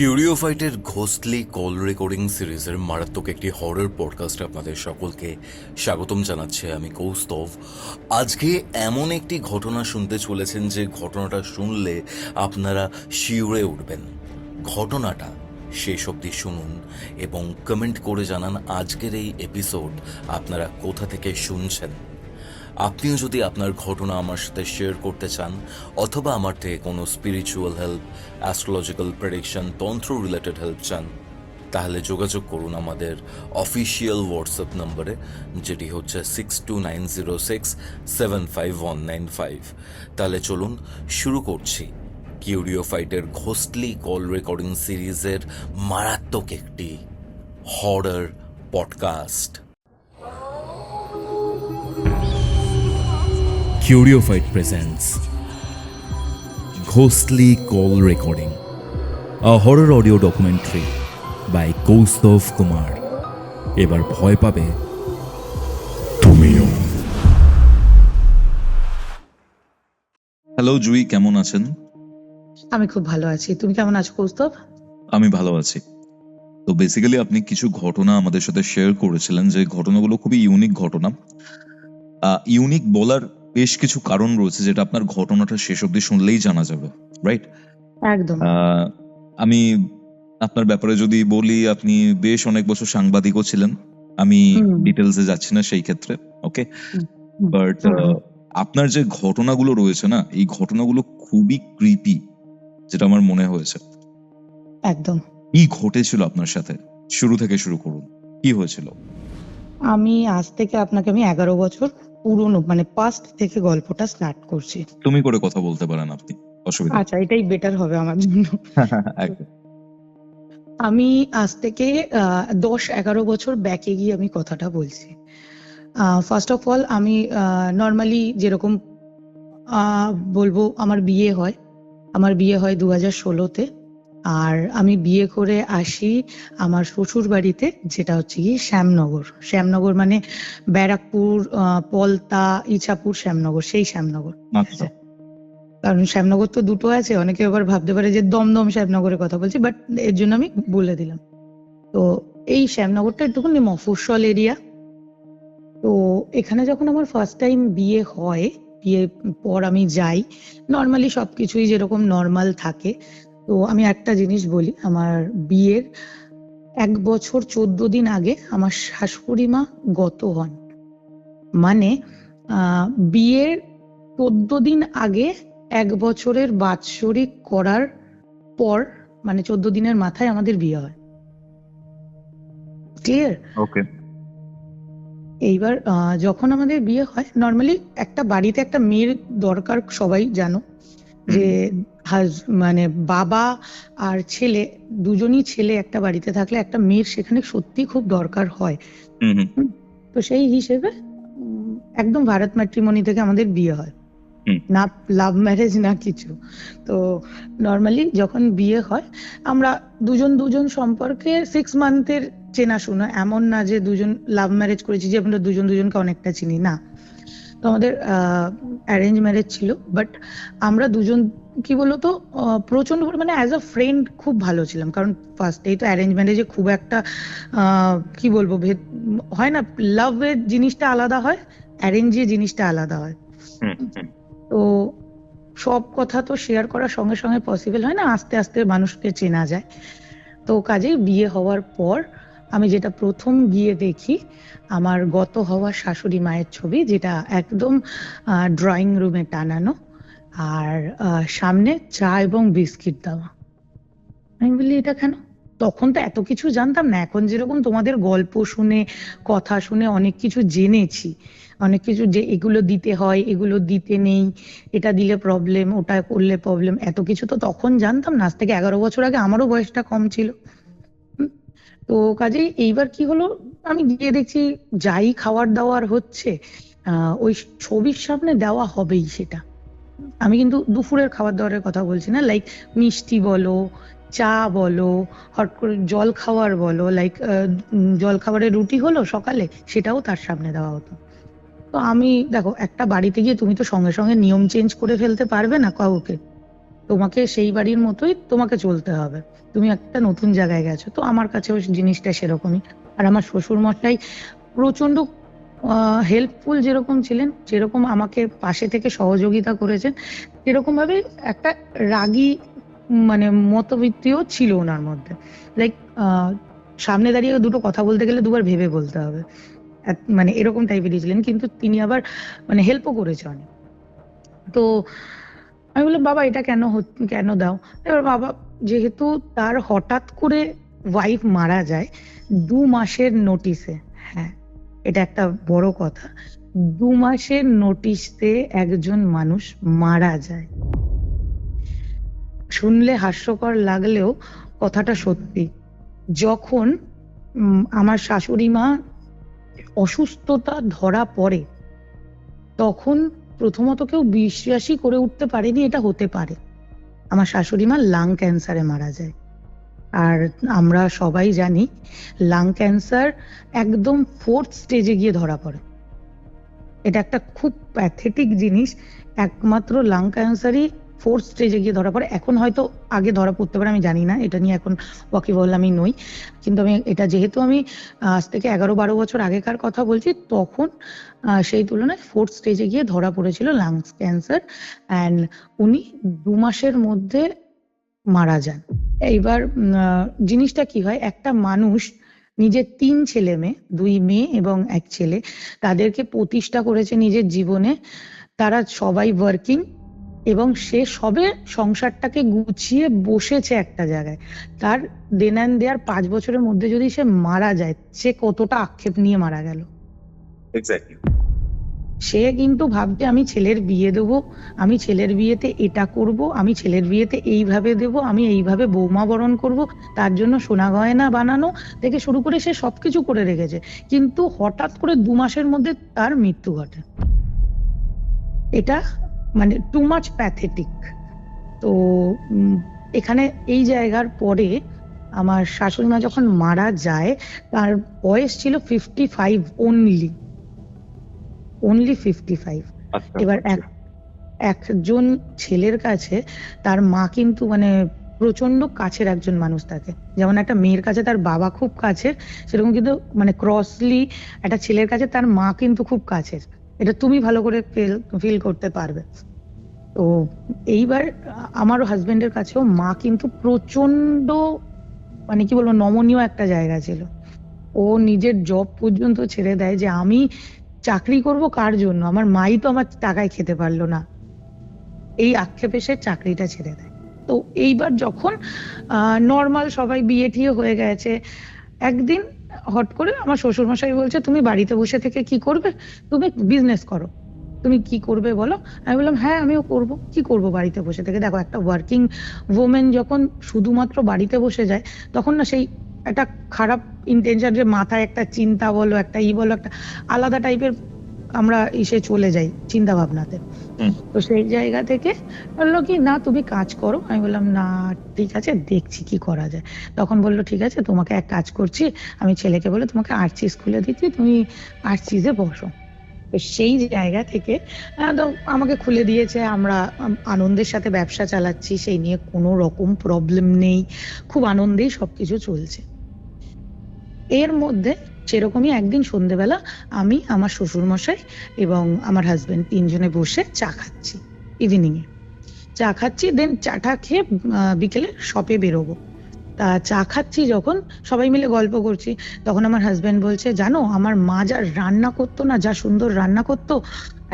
কিউরিওফাইটের ঘোস্টলি call recording সিরিজের মারাত্মক একটি হরর পডকাস্টে আপনাদের সকলকে স্বাগতম জানাচ্ছি আমি কৌস্তভ। আজকে এমন একটি ঘটনা শুনতে চলেছেন যে ঘটনাটা শুনলে আপনারা শিউরে উঠবেন। ঘটনাটা শেষ অবধি শুনুন এবং কমেন্ট করে জানান আজকের এই এপিসোড আপনারা কোথা থেকে শুনছেন। আপনিও যদি আপনার ঘটনা আমার সাথে শেয়ার করতে চান অথবা আমার থেকে কোনো স্পিরিচুয়াল হেল্প, অ্যাস্ট্রোলজিক্যাল প্রেডিকশন, তন্ত্র রিলেটেড হেল্প চান, তাহলে যোগাযোগ করুন আমাদের অফিসিয়াল হোয়াটসঅ্যাপ নম্বরে, যেটি হচ্ছে 6290675195। তাহলে চলুন শুরু করছি কিউরিওফাইটের ঘোস্টলি কল রেকর্ডিং সিরিজের মারাত্মক একটি horror podcast. Curiophyte presents Ghostly Call Recording, a horror audio documentary by Kaustav Kumar. এবার ভয় পাবে তুমিও। হ্যালো জুই, কেমন আছেন? আমি খুব ভালো আছি। তুমি কেমন আছো কৌস্তভ? আমি ভালো আছি। তো বেসিক্যালি আপনি কিছু ঘটনা আমাদের সাথে শেয়ার করেছিলেন, যে ঘটনাগুলো খুবই ইউনিক ঘটনা। ইউনিক বলার বেশ কিছু কারণ রয়েছে, যেটা আপনার ঘটনাটা শেষ অবধি শুনলেই জানা যাবে, রাইট? একদম। আমি আপনার ব্যাপারে যদি বলি, আপনি বেশ অনেক বছর সাংবাদিকও ছিলেন। আমি ডিটেলসে যাচ্ছি না সেই ক্ষেত্রে, ওকে? বাট আপনার যে ঘটনাগুলো রয়েছে না, এই ঘটনাগুলো খুবই ক্রিপি, যেটা আমার মনে হয়েছে। একদম। কি ঘটেছিল আপনার সাথে? শুরু থেকে শুরু করুন, কি হয়েছিল? আমি আজ থেকে আপনাকে 11 বছর পুরনো পাস্ট থেকে গল্পটা স্টার্ট করছি। তুমি করে কথা বলতে পারেন আপনি, অসুবিধা আচ্ছা, এটাই বেটার হবে আমার জন্য। একদম। আমি আজ থেকে 10-11 বছর ব্যাকে গিয়ে আমি কথাটা বলছি। ফার্স্ট অফ অল আমি নর্মালি যেরকম বলবো, আমার বিয়ে হয় 2016-তে। আর আমি বিয়ে করে আসি আমার শ্বশুর বাড়িতে, যেটা হচ্ছে কি শ্যামনগর মানে ব্যারাকপুর, পলতা, ইছাপুর, শ্যামনগর, সেই শ্যামনগর। আচ্ছা। কারণ শ্যামনগর তো দুটো আছে, অনেকে আবার ভাবতে পারে যে দমদম শ্যামনগরের কথা বলছি, বাট এর জন্য আমি বলে দিলাম। তো এই শ্যামনগরটা একটুখানি মফস্বল এরিয়া। তো এখানে যখন আমার ফার্স্ট টাইম বিয়ে হয়, বিয়ের পর আমি যাই, নর্মালি সবকিছুই যেরকম নর্মাল থাকে। তো আমি একটা জিনিস বলি, আমার বিয়ের 1 বছর 14 দিন আগে আমার শাশুড়ি মা গত হন। মানে বিয়ের 14 দিন আগে 1 বছরের বাৎসরিক করার পর, মানে 14 দিনের মাথায় আমাদের বিয়ে হয়। ক্লিয়ার? ওকে। এইবার যখন আমাদের বিয়ে হয়, নর্মালি একটা বাড়িতে একটা মেয়ের দরকার, সবাই জানো যে মানে বাবা আর ছেলে, দুজনই ছেলে একটা বাড়িতে থাকলে একটা মেয়ের সেখানে সত্যি খুব দরকার হয়। তো সেই হিসেবে একদম ভারত ম্যাট্রিমনি থেকে আমাদের বিয়ে হয়, না লাভ ম্যারেজ না কিছু। তো নর্মালি যখন বিয়ে হয়, আমরা দুজন সম্পর্কে 6 মান্থের চেনাশোনা, এমন না যে দুজন লাভ ম্যারেজ করেছি যে আমরা দুজনকে অনেকটা চিনি, না। তো আমাদের অ্যারেঞ্জ ম্যারেজ ছিল, বাট আমরা দুজন কি বলতো প্রচন্ড মানে অ্যাজ আ ফ্রেন্ড খুব ভালো ছিলাম। কারণ ফার্স্টেই তো অ্যারেঞ্জ ম্যারেজে খুব একটা কি বলবো হয় না, লাভের জিনিসটা আলাদা হয়, অ্যারেঞ্জের জিনিসটা আলাদা হয়। তো সব কথা তো শেয়ার করার সঙ্গে সঙ্গে পসিবল হয় না, আস্তে আস্তে মানুষকে চেনা যায়। তো কাজেই বিয়ে হওয়ার পর আমি যেটা প্রথম গিয়ে দেখি, আমার গত হওয়া শাশুড়ি মায়ের ছবি, যেটা একদম ড্রয়িং রুমে টানানো, আর সামনে চা এবং বিস্কিট দেওয়া। আমি বলি এটা কেন? তখন তো এত কিছু জানতাম না, এখন যেরকম তোমাদের গল্প শুনে, কথা শুনে অনেক কিছু জেনেছি, অনেক কিছু যে এগুলো দিতে হয়, এগুলো দিতে নেই, এটা দিলে প্রবলেম, ওটা করলে প্রবলেম, এত কিছু তো তখন জানতাম না। আজ থেকে 11 বছর আগে আমারও বয়সটা কম ছিল। তো কাজেই এইবার কি হলো, আমি গিয়ে দেখছি যাই খাবার দাবার হচ্ছে ওই ছবির সামনে দেওয়া হবেই সেটা। আমি কিন্তু দুপুরের খাবার দাবারের কথা বলছি না, লাইক মিষ্টি বলো, চা বলো, হট করে জল খাবার বলো, লাইক জল খাবারের রুটি হলো সকালে, সেটাও তার সামনে দেওয়া হতো। তো আমি দেখো, একটা বাড়িতে গিয়ে তুমি তো সঙ্গে সঙ্গে নিয়ম চেঞ্জ করে ফেলতে পারবে না কাউকে। তো তোমাকে সেই বাড়ির মতোই তোমাকে চলতে হবে, তুমি একটা নতুন জায়গায় গেছো। তো আমার কাছেও জিনিসটা সেরকমই। আর আমার শ্বশুর মশাই প্রচন্ড হেল্পফুল যেরকম ছিলেন, যেরকম আমাকে পাশে থেকে সহযোগিতা করেছেন, সেরকম ভাবে একটা রাগী মানে মতবৃত্তিও ছিল ওনার মধ্যে। লাইক সামনে দাঁড়িয়ে দুটো কথা বলতে গেলে দুবার ভেবে বলতে হবে, মানে এরকম টাইপেরই ছিলেন। কিন্তু তিনি আবার মানে হেল্পও করেছে অনেক। তো আমি বললাম, বাবা এটা কেন দাও? এবার বাবা, যেহেতু তার হঠাৎ করে ওয়াইফ মারা যায় 2 মাসের নোটিসে, হ্যাঁ এটা একটা বড় কথা, 2 মাসের নোটিসে একজন মানুষ মারা যায়। শুনলে হাস্যকর লাগলেও কথাটা সত্যি। যখন আমার শাশুড়ি মা অসুস্থতা ধরা পড়ে, তখন প্রথমত কেউ বিশ্বাসই করে উঠতে পারেনি এটা হতে পারে। আমার শাশুড়ি মা লাং ক্যান্সারে মারা যায়। আর আমরা সবাই জানি লাং ক্যান্সার একদম 4th স্টেজে গিয়ে ধরা পড়ে। এটা একটা খুব প্যাথেটিক জিনিস। একমাত্র লাং ক্যান্সারই 4th স্টেজে গিয়ে ধরা পড়ে। এখন হয়তো আগে ধরা পড়তে পারে, আমি জানি না, এটা নিয়ে এখন ওয়াকিবহাল আমি নই। কিন্তু আমি এটা, যেহেতু আমি আজ থেকে 11-12 বছর আগেকার কথা বলছি, তখন সেই তুলনায় 4th স্টেজে গিয়ে ধরা পড়েছিল লাংস ক্যান্সার, অ্যান্ড উনি 2 মাসের মধ্যে মারা যান। এইবার জিনিসটা কি হয়, একটা মানুষ নিজের 3 ছেলে মেয়ে, 2 মেয়ে এবং 1 ছেলে, তাদেরকে প্রতিষ্ঠা করেছে নিজের জীবনে। তারা সবাই ওয়ার্কিং, এবং সে সবে সংসারটাকে গুছিয়ে বসেছে একটা জায়গায়। তার দেন অ্যান্ড দেয়ার 5 বছরের মধ্যে যদি সে মারা যায়, সে কতটা আক্ষেপ নিয়ে মারা গেল। এক্স্যাক্টলি। সে কিন্তু ভাবছে আমি ছেলের বিয়ে দেবো, আমি ছেলের বিয়েতে এটা করব, আমি ছেলের বিয়েতে এইভাবে দেবো, আমি এইভাবে বৌমা বরণ করব, তার জন্য সোনা গয়না বানানো থেকে শুরু করে সে সবকিছু করে রেখেছে। কিন্তু হঠাৎ করে 2 মাসের মধ্যে তার মৃত্যু ঘটে। এটা মানে টু মাচ প্যাথেটিক। তো এখানে এই জায়গার পরে আমার শাশুড়ি মা যখন মারা যায়, তার বয়স ছিল 55 অনলি 55। এবার একজন ছেলের কাছে তার মা কিন্তু মানে প্রচন্ড কাছের একজন মানুষ থাকে। যেমন একটা মেয়ের কাছে তার বাবা খুব কাছের, সেরকম কিন্তু মানে ক্রসলি একটা ছেলের কাছে তার মা কিন্তু খুব কাছের। এটা তুমি ভালো করে ফিল করতে পারবে। তো এইবার আমার হাজবেন্ডের কাছেও মা কিন্তু প্রচন্ড মানে কি বলবো, নমনীয় একটা জায়গা ছিল। ও নিজের জব পর্যন্ত ছেড়ে দেয় যে আমি চাকরি করব কার জন্য, আমার মাই তো আমার টাকায় খেতে পারলো না, এই আক্ষেপে সে চাকরিটা ছেড়ে দেয়। তো এইবার যখন নর্মাল সবাই বিয়ে টিয়ে হয়ে গেছে, একদিন হট করে আমার শ্বশুর মশাই বলছে, তুমি বাড়িতে বসে থেকে কি করবে, তুমি বিজনেস করো, তুমি কি করবে বলো। আমি বললাম হ্যাঁ আমিও করব, কি করব বাড়িতে বসে থেকে। দেখো, একটা ওয়ার্কিং ওমেন যখন শুধুমাত্র বাড়িতে বসে যায়, তখন না সেই একটা খারাপ ইন্টেনশন, যে মাথায় একটা চিন্তা বলো, একটা বলো, একটা আলাদা টাইপের আমরা এসে চলে যাই চিন্তা ভাবনাতে। তো সেই জায়গা থেকে বললো কি, না তুমি কাজ করো। আমি বললাম না ঠিক আছে, দেখছি কি করা যায়। তখন বললো ঠিক আছে, তোমাকে এক কাজ করছি, আমি ছেলেকে বলে তোমাকে আর্চিস খুলে দিচ্ছি, তুমি আর্চিসে বসো। তো সেই জায়গা থেকে তো আমাকে খুলে দিয়েছে। আমরা আনন্দের সাথে ব্যবসা চালাচ্ছি, সেই নিয়ে কোনো রকম প্রবলেম নেই, খুব আনন্দেই সবকিছু চলছে। এর মধ্যে সেরকমই একদিন সন্ধ্যেবেলা আমি, আমার শ্বশুর মশাই এবং আমার হাজবেন্ড 3 জনে বসে চা খাচ্ছি, ইভিনিং এ চা খাচ্ছি। দেন চাটা খেয়ে বিকেলে শপে বেরোবো। তা চা খাচ্ছি যখন, সবাই মিলে গল্প করছি, তখন আমার হাজবেন্ড বলছে, জানো আমার মা যা রান্না করতো না, যা সুন্দর রান্না করতো,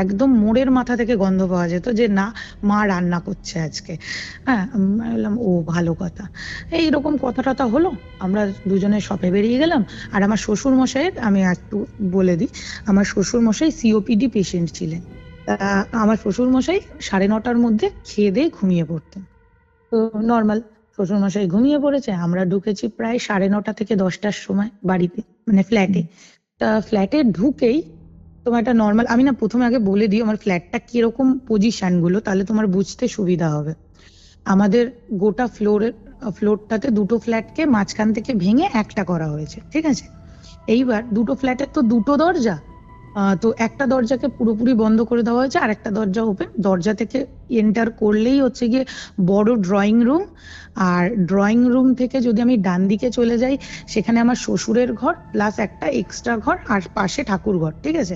একদম মোড়ের মাথা থেকে গন্ধ পাওয়া যেত যে না মা রান্না করছে আজকে। হ্যাঁ, আমি বললাম ও ভালো কথা। এইরকম কথা টথা হলো, আমরা দুজনে শপে বেরিয়ে গেলাম। আর আমার শ্বশুর মশাইয়ের আমি একটু বলে দিই, আমার শ্বশুর মশাই সিওপিডি পেশেন্ট ছিলেন। তা আমার শ্বশুর মশাই 9:30টার মধ্যে খেয়ে দিয়ে ঘুমিয়ে পড়তেন। তো নর্মাল শ্বশুরমশাই ঘুমিয়ে পড়েছে, আমরা ঢুকেছি প্রায় 9:30 থেকে 10টার সময় বাড়িতে, মানে ফ্ল্যাটে। তা ফ্ল্যাটে ঢুকেই তোমার একটা নর্মাল, আমি না প্রথমে আগে বলে দিই আমার ফ্ল্যাটটা কিরকম পজিশন গুলো, তাহলে তোমার বুঝতে সুবিধা হবে। আমাদের গোটা ফ্লোরটাতে 2টো ফ্ল্যাটকে মাঝখান থেকে ভেঙে একটা করা হয়েছে, ঠিক আছে। এইবার 2টো ফ্ল্যাটের তো 2টো দরজা, তো একটা দরজাকে পুরোপুরি বন্ধ করে দেওয়া হয়েছে, আর একটা দরজা ওপেন। দরজা থেকে এন্টার করলেই হচ্ছে গিয়ে বড় ড্রয়িং রুম, আর ড্রয়িং রুম থেকে যদি আমি ডান দিকে চলে যাই, সেখানে আমার শ্বশুরের ঘর প্লাস একটা এক্সট্রা ঘর, আর পাশে ঠাকুর ঘর, ঠিক আছে।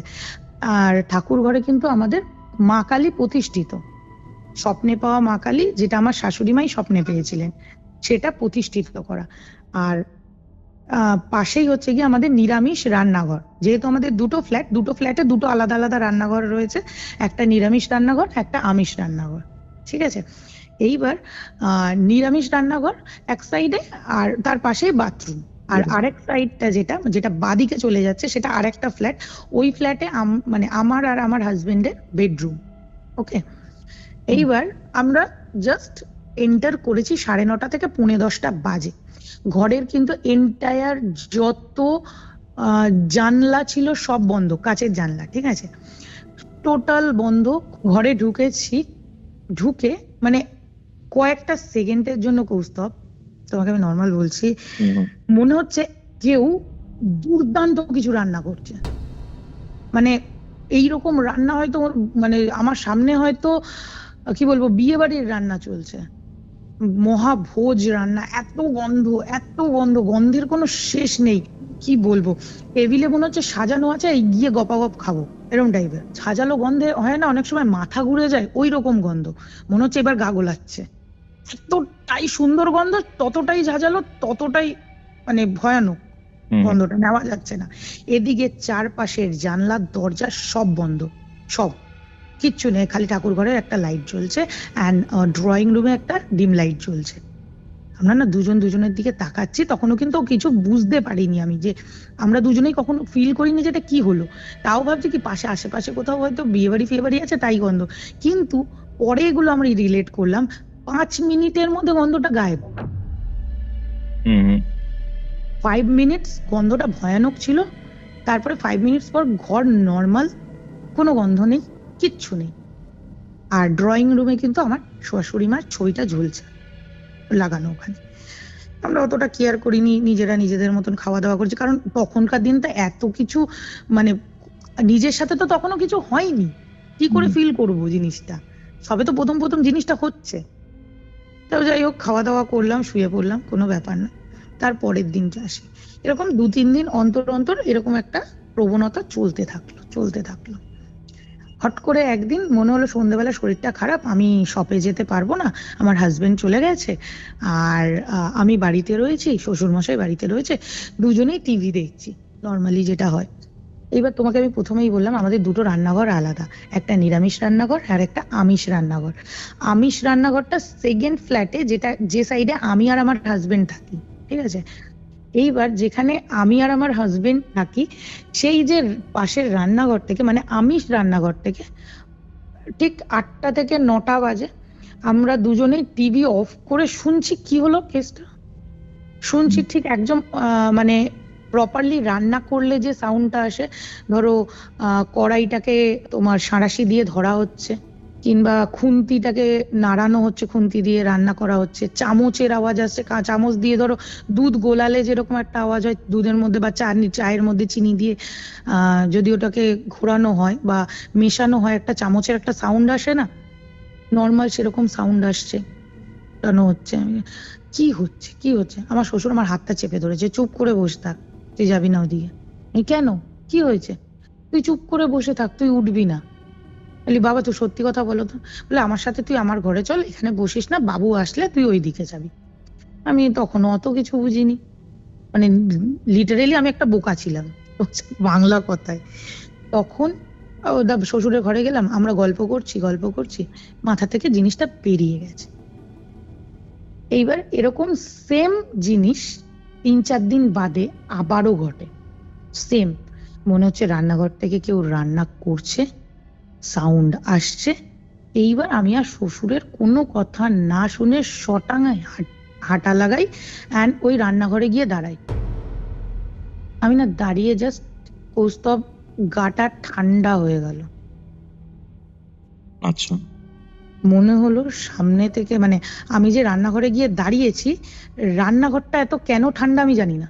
আর ঠাকুর ঘরে কিন্তু আমাদের মা কালী প্রতিষ্ঠিত, স্বপ্নে পাওয়া মা কালী, যেটা আমার শাশুড়ি মাই স্বপ্নে পেয়েছিলেন, সেটা প্রতিষ্ঠিত করা। আর পাশেই হচ্ছে গিয়ে আমাদের নিরামিষ রান্নাঘর। যেহেতু আমাদের দুটো ফ্ল্যাটে দুটো আলাদা আলাদা রান্নাঘর রয়েছে, একটা নিরামিষ রান্নাঘর, একটা আমিষ রান্নাঘর, ঠিক আছে। এইবার নিরামিষ রান্নাঘর এক সাইডে, আর তার পাশেই বাথরুম। আর আরেক সাইডটা যেটা যেটা বাদিকে চলে যাচ্ছে, সেটা আরেকটা ফ্ল্যাট। ওই ফ্ল্যাটে মানে আমার আর আমার হাজবেন্ডের বেডরুম। ওকে, এইবার আমরা জাস্ট এন্টার করেছি 9:30 থেকে 9:45 বাজে। ঘরের কিন্তু এন্টায়ার যত জানলা ছিল সব বন্ধ, কাচের জানলা, ঠিক আছে, টোটাল বন্ধ। ঘরে ঢুকেছি, ঢুকে মানে কয়েকটা সেকেন্ডের জন্য, কৌস্তব তোমাকে আমি নর্মাল বলছি, মনে হচ্ছে কেউ দুর্দান্ত কিছু রান্না করছে। মানে এইরকম রান্না হয়তো মানে আমার সামনে হয়তো কি বলবো, বিয়ে বাড়ির রান্না চলছে, মহাভোজ রান্না, এত গন্ধ, এত গন্ধ, গন্ধের কোনো শেষ নেই। কি বলবো, টেবিলে মনে হচ্ছে সাজানো আছে, এই গিয়ে গপাগপ খাবো, এরকম টাইপের। সাজালো গন্ধে হয় না অনেক সময় মাথা ঘুরে যায়, ওই রকম গন্ধ, মনে হচ্ছে এবার গা গোলাচ্ছে। এতটাই সুন্দর গন্ধ, ততটাই ঝাঁঝালো, ততটাই মানে ভয়ানক গন্ধটা, নেওয়া যাচ্ছে না। এদিকে চারপাশের জানলা দরজা সব বন্ধ, সব কিচ্ছু নেই, খালি ঠাকুর ঘরের একটা লাইট জ্বলছে, অ্যান্ড ড্রয়িং রুমে একটা ডিম লাইট জ্বলছে। আমরা না দুজন দুজনের দিকে তাকাচ্ছি, তখনও কিন্তু কিছু বুঝতে পারিনি আমি, যে আমরা দুজনেই কখনো ফিল করিনি যে এটা কি হলো। তাও ভাবছি কি পাশে আশেপাশে কোথাও হয়তো বিয়ে বাড়ি ফিয়ে বাড়ি আছে, তাই গন্ধ। কিন্তু পরে এগুলো আমরা রিলেট করলাম, 5 মিনিটের মধ্যে গন্ধটা গায়েব। 5 মিনিটস গন্ধটা ভয়ানক ছিল, তারপরে 5 মিনিটস পর ঘর নর্মাল, কোনো গন্ধ নেই, কিচ্ছু নেই। আর ড্রয়িং রুমে কিন্তু আমার শাশুড়ি মার ছবিটা ঝুলছে লাগানো ওখানে। আমরা অতটা কেয়ার করিনি, নিজেরা নিজেদের মতন খাওয়া দাওয়া করছি, কারণ তখনকার দিনটা এত কিছু মানে নিজের সাথে তো তখনও কিছু হয়নি, কি করে ফিল করবো জিনিসটা, সবে তো প্রথম প্রথম জিনিসটা হচ্ছে। তো যাই হোক, খাওয়া দাওয়া করলাম, শুয়ে পড়লাম, কোনো ব্যাপার না। তার পরের দিনটা আসে, এরকম 2-3 দিন অন্তর অন্তর এরকম একটা প্রবণতা চলতে থাকলো। হট করে একদিন মনে হলো সন্ধ্যেবেলা শরীরটা খারাপ, আমি শপে যেতে পারবো না, আমার হাজবেন্ড চলে গেছে, আর আমি বাড়িতে রয়েছি, শ্বশুর মশাই বাড়িতে রয়েছে, দুজনেই টিভি দেখছি নর্মালি যেটা হয়। এইবার তোমাকে আমি প্রথমেই বললাম আমাদের দুটো রান্নাঘর আলাদা, একটা নিরামিষ রান্নাঘর আর একটা আমিষ রান্নাঘর। আমিষ রান্নাঘরটা সেকেন্ড ফ্ল্যাটে, যেটা যে সাইডে আমি আর আমার হাজবেন্ড থাকি, ঠিক আছে। এইবার যেখানে আমি আর আমার হাজবেন্ড থাকি, সেই যে পাশের রান্নাঘর থেকে, মানে আমিষ রান্নাঘর থেকে, ঠিক 8টা থেকে 9টা বাজে আমরা দুজনেই টিভি অফ করে শুনছি কি হলো কেসটা। শুনছি ঠিক একদম মানে প্রপারলি রান্না করলে যে সাউন্ডটা আসে, ধরো কড়াইটাকে তোমার সাঁড়াশি দিয়ে ধরা হচ্ছে, কিংবা খুন্তিটাকে নাড়ানো হচ্ছে, খুন্তি দিয়ে রান্না করা হচ্ছে, চামচের আওয়াজ আসছে, চামচ দিয়ে ধরো দুধ গোলালে যেরকম একটা আওয়াজ হয় দুধের মধ্যে, বা চায়ের মধ্যে চিনি দিয়ে যদি ওটাকে ঘোরানো হয় বা মেশানো হয়, একটা চামচের একটা সাউন্ড আসে না, নর্মাল সেরকম সাউন্ড আসছে, হচ্ছে। কি হচ্ছে, আমার শ্বশুর আমার হাতটা চেপে ধরেছে, চুপ করে বসে থাক, তুই যাবি না ওদিকে। কেন, কি হয়েছে, তুই চুপ করে বসে থাক, তুই উঠবি না। বলি বাবা তুই সত্যি কথা বলো তো, বলে আমার সাথে তুই আমার ঘরে চল, এখানে বসিস না, বাবু আসলে তুই ওই দিকে যাবি। আমি তখন অত কিছু বুঝিনি, মানে লিটারেলি আমি একটা বোকা ছিলাম বাংলা কথায়। তখন শ্বশুরের ঘরে গেলাম, আমরা গল্প করছি, মাথা থেকে জিনিসটা পেরিয়ে গেছে। এইবার এরকম সেম জিনিস 3-4 দিন বাদে আবারও ঘটে, সেম, মনে হচ্ছে রান্নাঘর থেকে কেউ রান্না করছে, সাউন্ড আসছে। এইবার আমি আর শ্বশুরের কোনো কথা না শুনে শটাঙায় হাঁটা লাগাই, অ্যান্ড ওই রান্নাঘরে গিয়ে দাঁড়াই। আমি না দাঁড়িয়ে জাস্ট, কৌস্তব গাটা ঠান্ডা হয়ে গেল। আচ্ছা, মনে হলো সামনে থেকে, মানে আমি যে রান্নাঘরে গিয়ে দাঁড়িয়েছি, রান্নাঘরটা এত কেন ঠান্ডা আমি জানি না,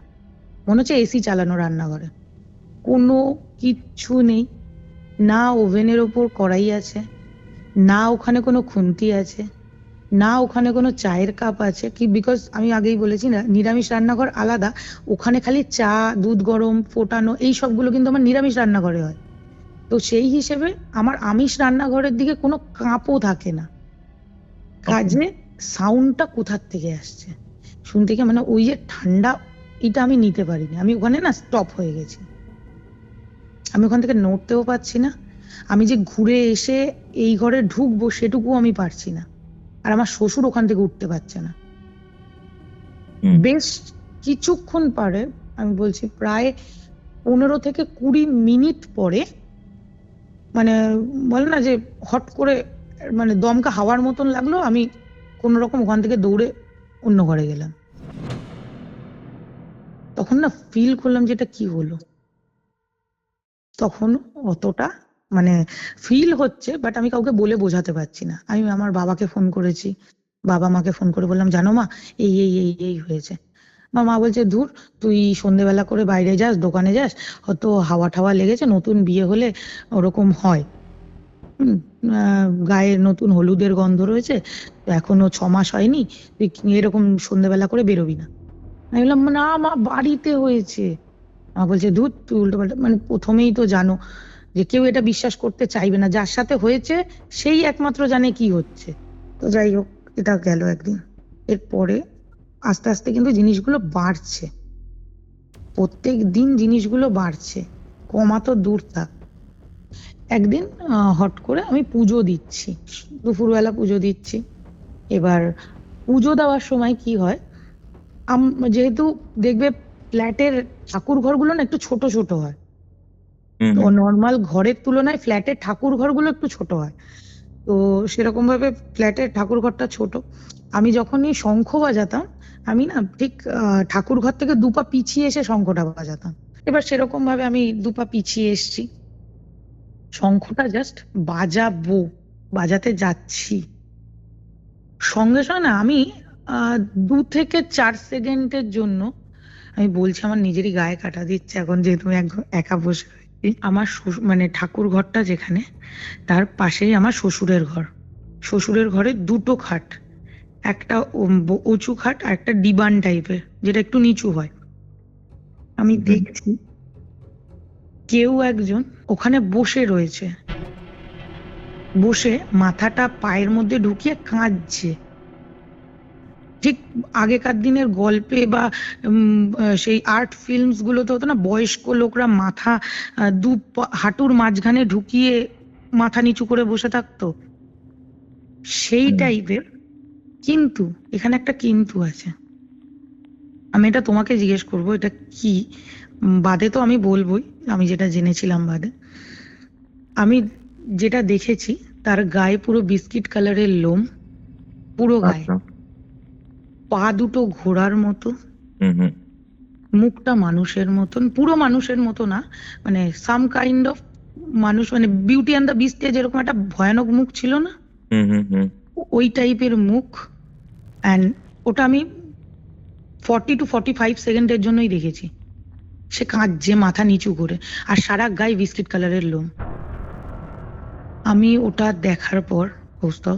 মনে হচ্ছে এসি চালানো রান্নাঘরে, কোনো কিচ্ছু নেই, না ওভেনের ওপর কড়াই আছে, না ওখানে কোনো খুন্তি আছে, না ওখানে কোনো চায়ের কাপ আছে, কি বিকজ আমি আগেই বলেছি না, নিরামিষ রান্নাঘর আলাদা। ওখানে খালি চা, দুধ গরম, ফোটানো, এই সবগুলো কিন্তু আমার নিরামিষ রান্নাঘরে হয়। তো সেই হিসেবে আমার আমিষ রান্নাঘরের দিকে কোনো কাঁপও থাকে না। কাজে সাউন্ডটা কোথার থেকে আসছে শুনতে, কি মানে ওই যে ঠান্ডা, এটা আমি নিতে পারিনি। আমি ওখানে না স্টপ হয়ে গেছি, আমি ওখান থেকে নড়তেও পারছি না। আমি যে ঘুরে এসে এই ঘরে ঢুকবো সেটুকু আমি পারছি না। আর আমার শ্বশুর ওখান থেকে উঠতে পারছে না। হুম। বেশ কিছুক্ষণ পরে, আমি বলছি প্রায় 15 থেকে 20 মিনিট পরে, মানে বলে না যে হট করে মানে দমকা হাওয়ার মতন লাগলো, আমি কোন রকম ওখান থেকে দৌড়ে অন্য ঘরে গেলাম। তখন না ফিল করলাম যেটা কি হলো। তখন অতটা মানে ফিল হচ্ছে, বাট আমি কাউকে বলে বোঝাতে পারছি না। আমি আমার বাবাকে ফোন করেছি, বাবা মাকে ফোন করে বললাম, জানো মা, এই এই এই এই হয়েছে। মা বলছে, ধুর, তুই সন্ধেবেলা করে বাইরে যাস, দোকানে যাস, হয়তো হাওয়া ঠাওয়া লেগেছে, নতুন বিয়ে হলে ওরকম হয়। হুম, গায়ে নতুন হলুদের গন্ধ রয়েছে, এখনো 6 মাস হয়নি, তুই এরকম সন্ধেবেলা করে বেরোবি না। আমি বললাম, না মা, বাড়িতে হয়েছে। মা বলছে, ধুর, তুই উল্টো পাল্টা, মানে প্রথমেই তো জানো যে কেউ এটা বিশ্বাস করতে চাইবে না, যার সাথে হয়েছে সেই একমাত্র জানে কি হচ্ছে। তো যাই হোক, এটা গেল একদিন। এরপরে আস্তে আস্তে কিন্তু জিনিসগুলো বাড়ছে, প্রত্যেক দিন জিনিসগুলো বাড়ছে, কমা তো দূর থাক। একদিন হট করে আমি পুজো দিচ্ছি, দুপুরবেলা পুজো দিচ্ছি। এবার পুজো দেওয়ার সময় কি হয়, যেহেতু দেখবে ফ্ল্যাটের ঠাকুর ঘরগুলো না একটু ছোট ছোট হয়, হুম, তো হুম। নর্মাল ঘরের তুলনায় ফ্ল্যাটের ঠাকুর ঘরগুলো একটু ছোট হয়। তো সেরকম ভাবে ফ্ল্যাটের ঠাকুর ঘরটা ছোট। আমি যখনই শঙ্খ বাজাতাম, আমি না ঠিক ঠাকুর ঘর থেকে 2 পা পিছিয়ে এসে শঙ্খটা বাজাতাম। এবার সেরকম ভাবে আমি 2 পা পিছিয়ে এসছি, শঙ্খটা জাস্ট বাজাবো, বাজাতে যাচ্ছি, সঙ্গে সঙ্গে না আমি 2 থেকে 4 সেকেন্ডের জন্য, আমি বলছি আমার নিজেরই গায়ে কাটা দিচ্ছে এখন, যেহেতু আমি একা বসে রয়েছি। আমার মানে ঠাকুর ঘরটা যেখানে, তার পাশেই আমার শ্বশুরের ঘর। শ্বশুরের ঘরে 2টো খাট, একটা উঁচু খাট আর একটা ডিবান টাইপের, যেটা একটু নিচু হয়। আমি হুম। দেখছি কেউ একজন ওখানে বসে রয়েছে, বসে মাথাটা পায়ের মধ্যে ঢুকিয়ে কাঁদছে। ঠিক আগেকার দিনের গল্পে বা সেই আর্ট ফিল্মস গুলোতে হতো না, বয়স্ক লোকরা মাথা হাঁটুর মাঝখানে ঢুকিয়ে মাথা নিচু করে বসে থাকতো, সেই হুম। টাইপের। কিন্তু এখানে একটা কিন্তু আছে, আমি এটা তোমাকে জিজ্ঞেস করবো এটা কি। বাদে তো আমি বলবোই, আমি যেটা জেনেছিলাম বাদে। আমি যেটা দেখেছি, তার গায়ে পুরো বিস্কিট কালারের লোম, পুরো গায়ে, আচ্ছা। পা দুটো ঘোড়ার মতো, হুম, হুম। মুখটা মানুষের মতন, পুরো মানুষের মতো না, মানে সাম কাইন্ড অফ মানুষ, মানে বিউটি অ্যান্ড দ্য বিস্টে যেরকম একটা ভয়ানক মুখ ছিল না, হুম, হুম, হুম। ওই টাইপের মুখ। অ্যান্ড ওটা আমি 40 to 45 সেকেন্ডের জন্যই দেখেছি। সে কাঁদছে মাথা নিচু করে, আর সারা গায়ে বিস্কিট কালারের লোম। আমি ওটা দেখার পর কৌস্তব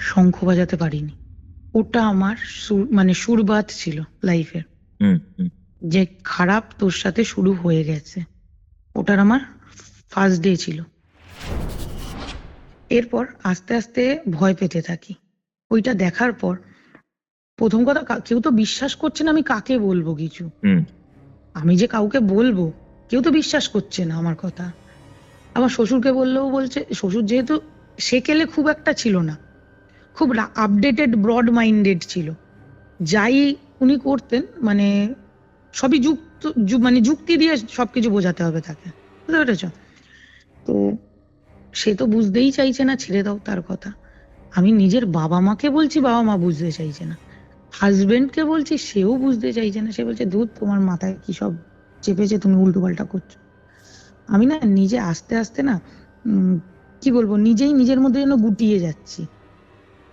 শঙ্খ বাজাতে পারিনি। ওটা আমার মানে শুরুবাত ছিল লাইফের, হুম, হুম। যে খারাপ তোর সাথে শুরু হয়ে গেছে, ওটার আমার ফার্স্ট ডে ছিল। এরপর আস্তে আস্তে ভয় পেতে থাকি। ওইটা দেখার পর প্রথম কথা, কেউ তো বিশ্বাস করছে না, আমি কাকে বলবো কিছু, হুম। আমি যে কাউকে বলবো, কেউ তো বিশ্বাস করছে না আমার কথা। আমার শ্বশুরকে বললেও বলছে, শ্বশুর যেহেতু সেকেলে খুব একটা ছিল না, খুব আপডেটেড ব্রড মাইন্ডেড ছিল, যাই উনি করতেন মানে সবই মানে যুক্তি দিয়ে সবকিছু বোঝাতে হবে তাকে, বুঝতে পেরেছ? তো সে তো বুঝতেই চাইছে না, ছেড়ে দাও তার কথা। আমি নিজের বাবা মাকে বলছি, বাবা মা বুঝতে চাইছে না। হাজবেন্ডকে বলছি, সেও বুঝতে চাইছে না। সে বলছে, ধুর, তোমার মাথায় কি সব চেপেছে, তুমি উল্টো পাল্টা করছো। আমি না নিজে আস্তে আস্তে না কি বলবো, নিজেই নিজের মধ্যে যেন গুটিয়ে যাচ্ছি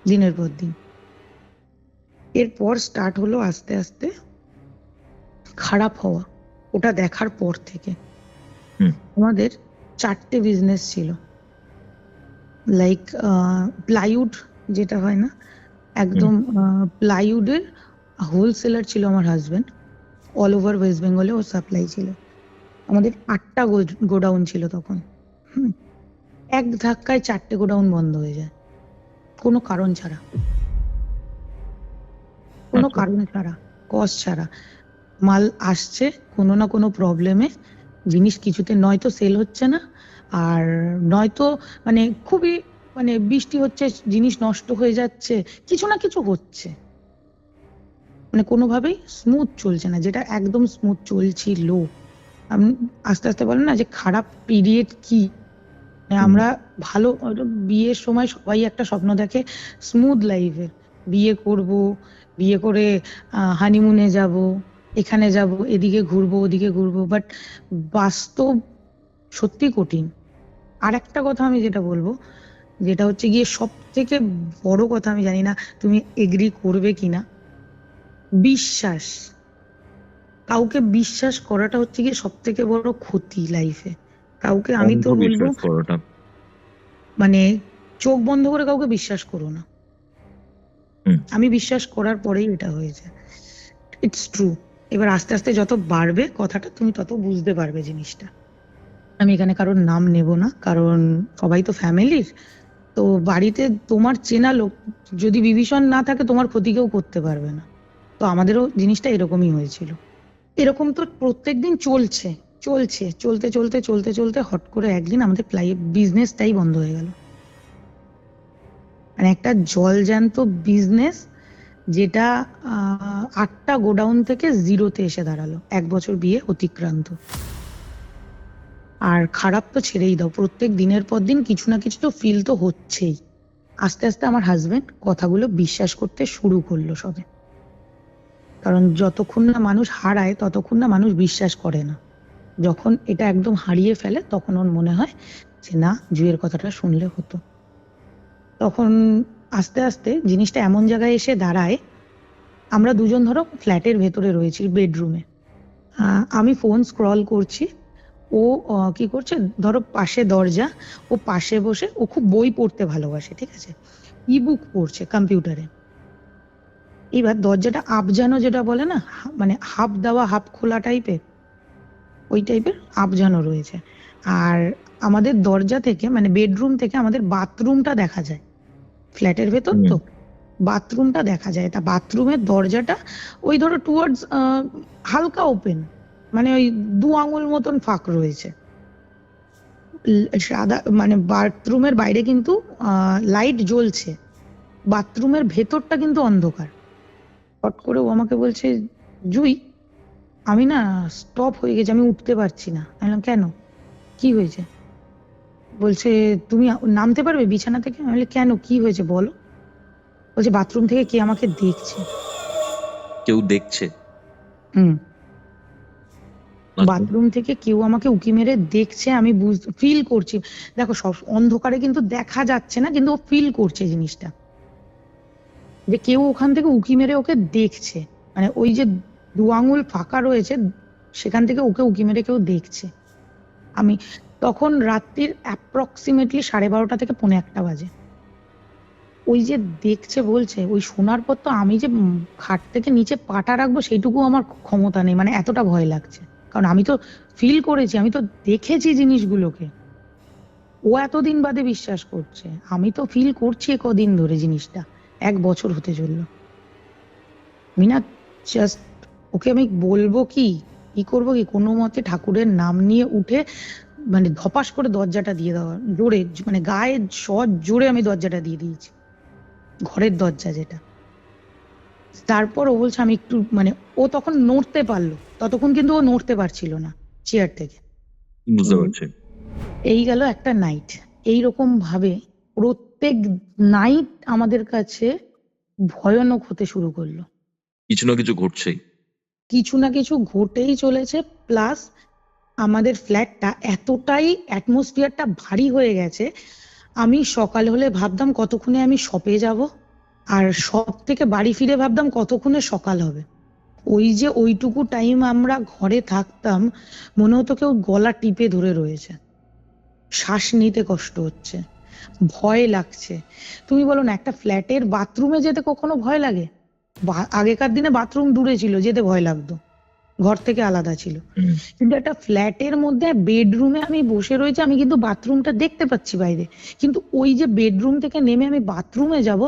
দিনের পর দিন। এরপর স্টার্ট হলো আস্তে আস্তে খারাপ হওয়া, ওটা দেখার পর থেকে। হুম। আমাদের 4টে বিজনেস ছিল, লাইক প্লাইউড যেটা হয় না, একদম প্লাইউডের হোলসেলার ছিল আমার হাজবেন্ড। অল ওভার ওয়েস্ট বেঙ্গলে ও সাপ্লাই ছিল। আমাদের 8টা গোডাউন ছিল তখন। হুম, এক ধাক্কায় 4টে গোডাউন বন্ধ হয়ে যায়, কোনো কারণ ছাড়া, কোনো আচ্ছা। কারণ ছাড়া, কজ ছাড়া। মাল আসছে কোনো না কোনো প্রবলেমে, জিনিস কিছুতে নয়তো সেল হচ্ছে না, আর নয়তো মানে খুবই মানে বৃষ্টি হচ্ছে, জিনিস নষ্ট হয়ে যাচ্ছে, কিছু না কিছু হচ্ছে, মানে কোনোভাবেই স্মুথ চলছে না। যেটা একদম স্মুথ চলছিল, আমি আস্তে আস্তে বলেন না যে খারাপ পিরিয়ড কি, মানে আমরা ভালো বিয়ের সময় সবাই একটা স্বপ্ন দেখে স্মুথ লাইফের, বিয়ে করব, বিয়ে করে হানিমুনে যাব, এখানে যাব, এদিকে ঘুরবো ওদিকে ঘুরবো, বাট বাস্তব সত্যি কঠিন। আর একটা কথা আমি যেটা বলবো, যেটা হচ্ছে গিয়ে সব থেকে বড় কথা, আমি জানি না তুমি এগ্রি করবে কিনা, বিশ্বাস। কাউকে বিশ্বাস করাটা হচ্ছে গিয়ে সব থেকে বড় ক্ষতি লাইফে। কাউকে আমি অন্ধ তো বলবো বিশ্বাস করাটা। মানে চোখ বন্ধ করে কাউকে বিশ্বাস করো না। হুম। আমি বিশ্বাস করার পরেই এটা হয়েছে, ইটস ট্রু। এবার আস্তে আস্তে যত বাড়বে কথাটা, তুমি তত বুঝতে পারবে জিনিসটা। আমি এখানে কারোর নাম নেব না, কারণ সবাই তো ফ্যামিলির। তো বাড়িতে তোমার চেনা লোক যদি বিভীষণ না থাকে, তোমার ক্ষতি কেউ করতে পারবে না। তো আমাদেরও জিনিসটা এরকমই হয়েছিল। এরকম তো প্রত্যেকদিন চলছে, চলতে চলতে চলতে চলতে হট করে একদিন আমাদের বিজনেসটাই বন্ধ হয়ে গেল। মানে একটা জলজ্যান্ত বিজনেস, যেটা 8টা গোডাউন থেকে 0-তে এসে দাঁড়ালো, 1 বছর বিয়ে অতিক্রান্ত। আর খারাপ তো ছেড়েই দাও, প্রত্যেক দিনের পর দিন কিছু না কিছু তো ফিল তো হচ্ছেই। আস্তে আস্তে আমার হাজবেন্ড কথাগুলো বিশ্বাস করতে শুরু করলো সবে, কারণ যতক্ষণ না মানুষ হারায় ততক্ষণ না মানুষ বিশ্বাস করে না। যখন এটা একদম হারিয়ে ফেলে তখন ওর মনে হয় যে না, জুয়ের কথাটা শুনলে হতো। তখন আস্তে আস্তে জিনিসটা এমন জায়গায় এসে দাঁড়ায়, আমরা দুজন ধরো ফ্ল্যাটের ভেতরে রয়েছি, বেডরুমে, আমি ফোন স্ক্রল করছি, ও কি করছে, ধরো পাশে দরজা, ও পাশে বসে, ও খুব বই পড়তে ভালোবাসে, ঠিক আছে, ইবুক পড়ছে কম্পিউটারে। এবার দরজাটা আপজানো যেটা বলে না, মানে হাফ দেওয়া হাফ খোলা টাইপের, ওই টাইপের আপজানো রয়েছে। আর আমাদের দরজা থেকে, মানে বেডরুম থেকে আমাদের বাথরুমটা দেখা যায়, ফ্ল্যাটের ভেতর তো বাথরুমটা দেখা যায়। তা বাথরুমের দরজাটা ওই ধরো টুয়ার্ডস হালকা ওপেন, মানে ওই 2 আঙুল মতন ফাঁক রয়েছে। সাদা, মানে বাথরুমের বাইরে কিন্তু লাইট জ্বলছে, বাথরুমের ভেতরটা কিন্তু অন্ধকার। হট করে ও আমাকে বলছে, জুই আমি না স্টপ হয়ে গেছি, আমি উঠতে পারছি না। আমি বললাম কেন, কি হয়েছে? বলছে তুমি নামতে পারবে বিছানা থেকে? আমি বললাম কেন, কি হয়েছে বলো। বলছে বাথরুম থেকে কে আমাকে দেখছে। কেউ দেখছে? হুম, আচ্ছা। বাথরুম থেকে কেউ আমাকে উকি মেরে দেখছে, আমি ফিল করছি। দেখো সব অন্ধকারে কিন্তু দেখা যাচ্ছে না, কিন্তু ও ফিল করছে জিনিসটা, যে কেউ ওখান থেকে উকি মেরে ওকে দেখছে, মানে ওই যে 2 আঙুল ফাঁকা রয়েছে, সেখান থেকে ওকে উকি মেরে কেউ দেখছে। আমি তখন রাত্রির অ্যাপ্রক্সিমেটলি 12:30 থেকে 1:45 বাজে। ওই যে দেখছে বলছে, ওই শোনার পর তো আমি যে খাট থেকে নিচে পাটা রাখবো সেইটুকু আমার ক্ষমতা নেই, মানে এতটা ভয় লাগছে। কারণ আমি তো ফিল করেছি, আমি তো দেখেছি জিনিসগুলোকে। ও এতদিন বাদে বিশ্বাস করছে, আমি তো ফিল করছি কদিন ধরে জিনিসটা, 1 বছর হতে চললো। আমি না জাস্ট ওকে আমি বলবো কি, কি করবো কি, কোনো মতে ঠাকুরের নাম নিয়ে উঠে মানে ধপাস করে দরজাটা দিয়ে দেওয়া, জোরে, মানে গায়ে জোরে আমি দরজাটা দিয়ে দিয়েছি, ঘরের দরজা যেটা। তারপর ও বলছে আমি একটু, মানে ও তখন নড়তে পারলো, ততক্ষণ কিন্তু ও নড়তে পারছিল না চেয়ার থেকে। বুঝতে পারছি। এই গেল একটা নাইট। এইরকম ভাবে প্রত্যেক নাইট আমাদের কাছে ভয়ানক হতে শুরু করলো। কিছু না কিছু ঘটছেই। কিছু না কিছু ঘটেই চলেছে, প্লাস আমাদের ফ্ল্যাটটা এতটাই অ্যাটমসফিয়ারটা ভারী হয়ে গেছে, আমি সকাল হলে ভাবতাম কতক্ষণে আমি শপে যাব, আর শপ থেকে বাড়ি ফিরে ভাবতাম কতক্ষণে সকাল হবে। ওই যে ওইটুকু টাইম আমরা ঘরে থাকতাম, মনে হতো কেউ গলা টিপে ধরে রয়েছে। শ্বাস নিতে কষ্ট হচ্ছে, ভয় লাগছে। তুমি বলো না, একটা ফ্ল্যাটের বাথরুমে যেতে কখনো ভয় লাগে? আগেকার দিনে বাথরুম দূরে ছিল, যেতে ভয় লাগতো, ঘর থেকে আলাদা ছিল। হুম, কিন্তু একটা ফ্ল্যাটের মধ্যে বেডরুমে আমি বসে রয়েছি, আমি কিন্তু বাথরুমটা দেখতে পাচ্ছি বাইরে, কিন্তু ওই যে বেডরুম থেকে নেমে আমি বাথরুমে যাব,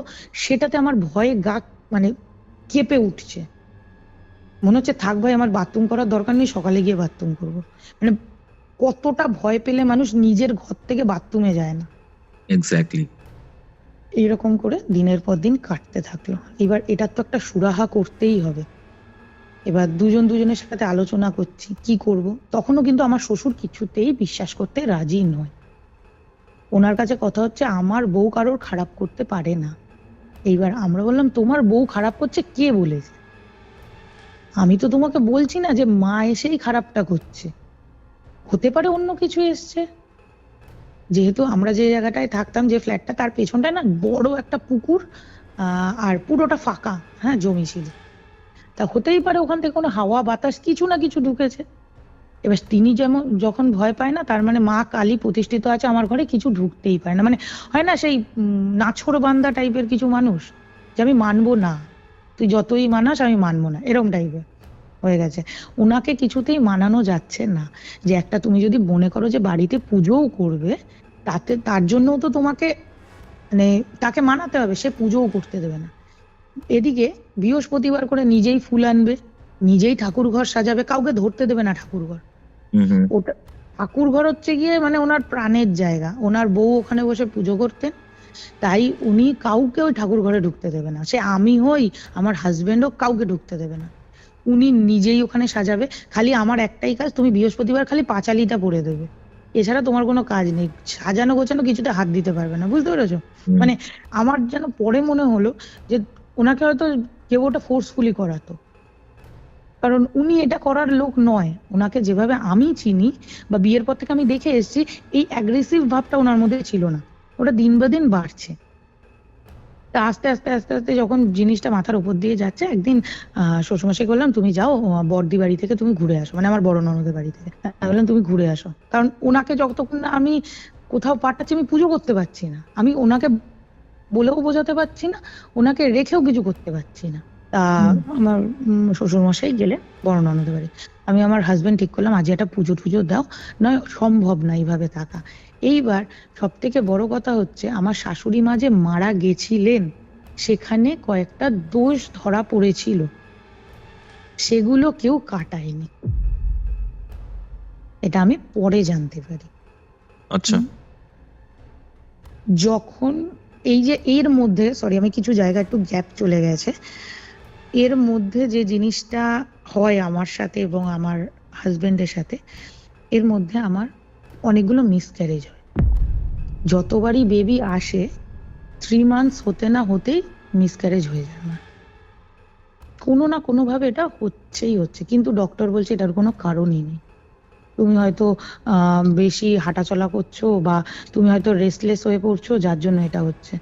সেটাতে আমার ভয়ে গা মানে কেঁপে উঠছে। মনে হচ্ছে থাক ভাই, আমার বাথরুম করার দরকার নেই, সকালে গিয়ে বাথরুম করব। মানে কতটা ভয় পেলে মানুষ নিজের ঘর থেকে বাথরুমে যায় না। এক্স্যাক্টলি। এইরকম করে দিনের পর দিন কাটতে থাকলো। এবার এটার তো একটা সুরাহা করতেই হবে। এবার দুজনের সাথে আলোচনা করছি কি করব। তখনও কিন্তু আমার শ্বশুর কিছুতেই বিশ্বাস করতে রাজি নয়। ওনার কাছে কথা হচ্ছে আমার বউ কারোর খারাপ করতে পারে না। এইবার আমরা বললাম, তোমার বউ খারাপ করছে কে বলেছে? আমি তো তোমাকে বলছি না যে মা এসেই খারাপটা করছে, হতে পারে অন্য কিছু এসছে। যেহেতু আমরা যে জায়গাটায় থাকতাম, যে ফ্ল্যাটটা, তার পেছনটায় না বড় একটা পুকুর, আর পুরোটা ফাঁকা, হ্যাঁ, জমি ছিল। তা হতেই পারে ওখান থেকে কোনো হাওয়া বাতাস কিছু না কিছু ঢুকেছে। এবার তিনি যেমন যখন ভয় পায় না, তার মানে মা কালী প্রতিষ্ঠিত আছে আমার ঘরে, কিছু ঢুকতেই পারে না। মানে হয় না সেই নাছোড় বান্দা টাইপের কিছু মানুষ, যে আমি মানবো না, তুই যতই মানাস আমি মানবো না, এরকম টাইপের হয়ে গেছে। ওনাকে কিছুতেই মানানো যাচ্ছে না যে একটা তুমি যদি মনে করো যে বাড়িতে পুজোও করবে, তার জন্যও তো তোমাকে মানে তাকে মানাতে হবে, সে পুজোও করতে দেবে না। এদিকে বৃহস্পতিবার করে নিজেই ফুল আনবে, নিজেই ঠাকুর ঘর সাজাবে, কাউকে ধরতে দেবে না ঠাকুর ঘর। হুম হুম ওটা ঠাকুর ঘর হচ্ছে গিয়ে মানে ওনার প্রাণের জায়গা, ওনার বউ ওখানে বসে পুজো করতেন, তাই উনি কাউকে ওই ঠাকুর ঘরে ঢুকতে দেবে না। সে আমি হই, আমার হাজবেন্ড হোক, কাউকে ঢুকতে দেবে না। উনি নিজেই ওখানে সাজাবে। খালি আমার একটাই কাজ, তুমি বৃহস্পতিবার খালি পাঁচালিটা পরে দেবে, এছাড়া তোমার কোনো কাজ নেই, সাজানো গোছানো কিছুতে হাত দিতে পারবে না। বুঝতে পেরেছো? হুম। মানে আমার যেন পরে মনে হলো যে ওনাকে হয়তো কেউ ওটা ফোর্সফুলি করাতো, কারণ উনি এটা করার লোক নয়। ওনাকে যেভাবে আমি চিনি বা বিয়ের পর থেকে আমি দেখে এসেছি, এই অ্যাগ্রেসিভ ভাবটা ওনার মধ্যে ছিল না, ওটা দিন বা দিন বাড়ছে। তা আস্তে আস্তে আস্তে আস্তে যখন জিনিসটা মাথার উপর দিয়ে যাচ্ছে, একদিন শ্বশুরমশাই বললাম, তুমি যাও বড়দি বাড়ি থেকে তুমি ঘুরে আসো, মানে আমার বড় ননদের বাড়ি থেকে। আমি বললাম তুমি ঘুরে আসো, কারণ ওনাকে যতক্ষণ না আমি কোথাও পাঠাচ্ছি, আমি পুজো করতে পারছি না, আমি ওনাকে বলেও বোঝাতে পারছি না, ওনাকে রেখেও কিছু করতে পারছি না। তা হুম। আমার শ্বশুরমশাই গেলে বড় ননদের বাড়ি, আমি আমার হাজবেন্ড ঠিক করলাম আজ একটা পুজো টুজো দাও, নয় সম্ভব না এইভাবে থাকা। এইবার সব থেকে বড় কথা হচ্ছে, আমার শাশুড়ি মা যে মারা গেছিলেন, সেখানে কয়েকটা দোষ ধরা পড়েছিল, সেগুলো কেউ কাটায়নি, এটা আমি পরে জানতে পারি। আচ্ছা। যখন এই যে এর মধ্যে, সরি আমি কিছু জায়গা একটু গ্যাপ চলে গেছে, এর মধ্যে যে জিনিসটা হয় আমার সাথে এবং আমার হাজবেন্ডের সাথে, এর মধ্যে আমার অনেকগুলো মিসক্যারেজ হয়। যতবারই বেবি আসে, 3 মান্থস হতে না হতেই মিসক্যারেজ হয়ে যায় আমার, কোনো না কোনো ভাবে এটা হচ্ছে। কিন্তু ডক্টর বলছে এটার কোনো কারণই নেই, তুমি হয়তো বেশি হাঁটাচলা করছো, বা তুমি হয়তো রেস্টলেস হয়ে পড়ছো, যার জন্য এটা হচ্ছে।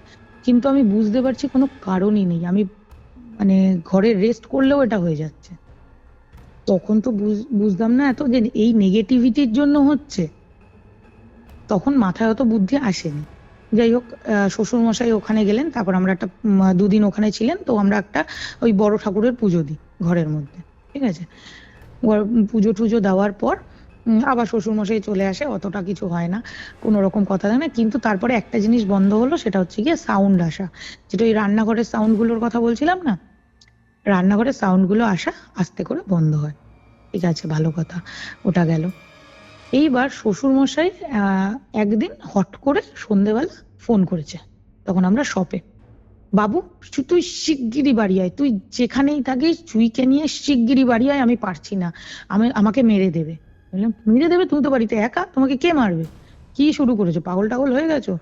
কিন্তু আমি বুঝতে পারছি কোনো কারণই নেই, আমি মানে ঘরে রেস্ট করলেও এটা হয়ে যাচ্ছে। তখন তো বুঝতাম না এত যে এই নেগেটিভিটির জন্য হচ্ছে, তখন মাথায় অত বুদ্ধি আসেনি। যাই হোক, শ্বশুর মশাই ওখানে গেলেন, তারপর আমরা একটা 2 দিন ওখানে ছিলেন, তো আমরা একটা ওই বড় ঠাকুরের পুজো দিই ঘরের মধ্যে, ঠিক আছে। পুজো টুজো দেওয়ার পর আবার শ্বশুর মশাই চলে আসে, অতটা কিছু হয় না, কোনো রকম কথা হয় না। কিন্তু তারপরে একটা জিনিস বন্ধ হলো, সেটা হচ্ছে গিয়ে সাউন্ড আসা, যেটা ওই রান্নাঘরের সাউন্ড গুলোর কথা বলছিলাম না, রান্নাঘরের সাউন্ড গুলো আসা আস্তে করে বন্ধ হয়। ঠিক আছে, ভালো কথা, ওটা গেল। এইবার শ্বশুর মশাই একদিন হট করে সন্ধেবেলা ফোন করেছে, তখন আমরা শপে, বাবু তুই শিগগিরই বাড়ি আয়, তুই যেখানেই থাকিস চুইকে নিয়ে শিগগিরই বাড়ি আয়, আমি পারছি না, আমাকে মেরে দেবে। বললাম মেরে দেবে? তুমি তো বাড়িতে একা, তোমাকে কে মারবে? কি শুরু করেছো, পাগল টাগল হয়ে গেছো?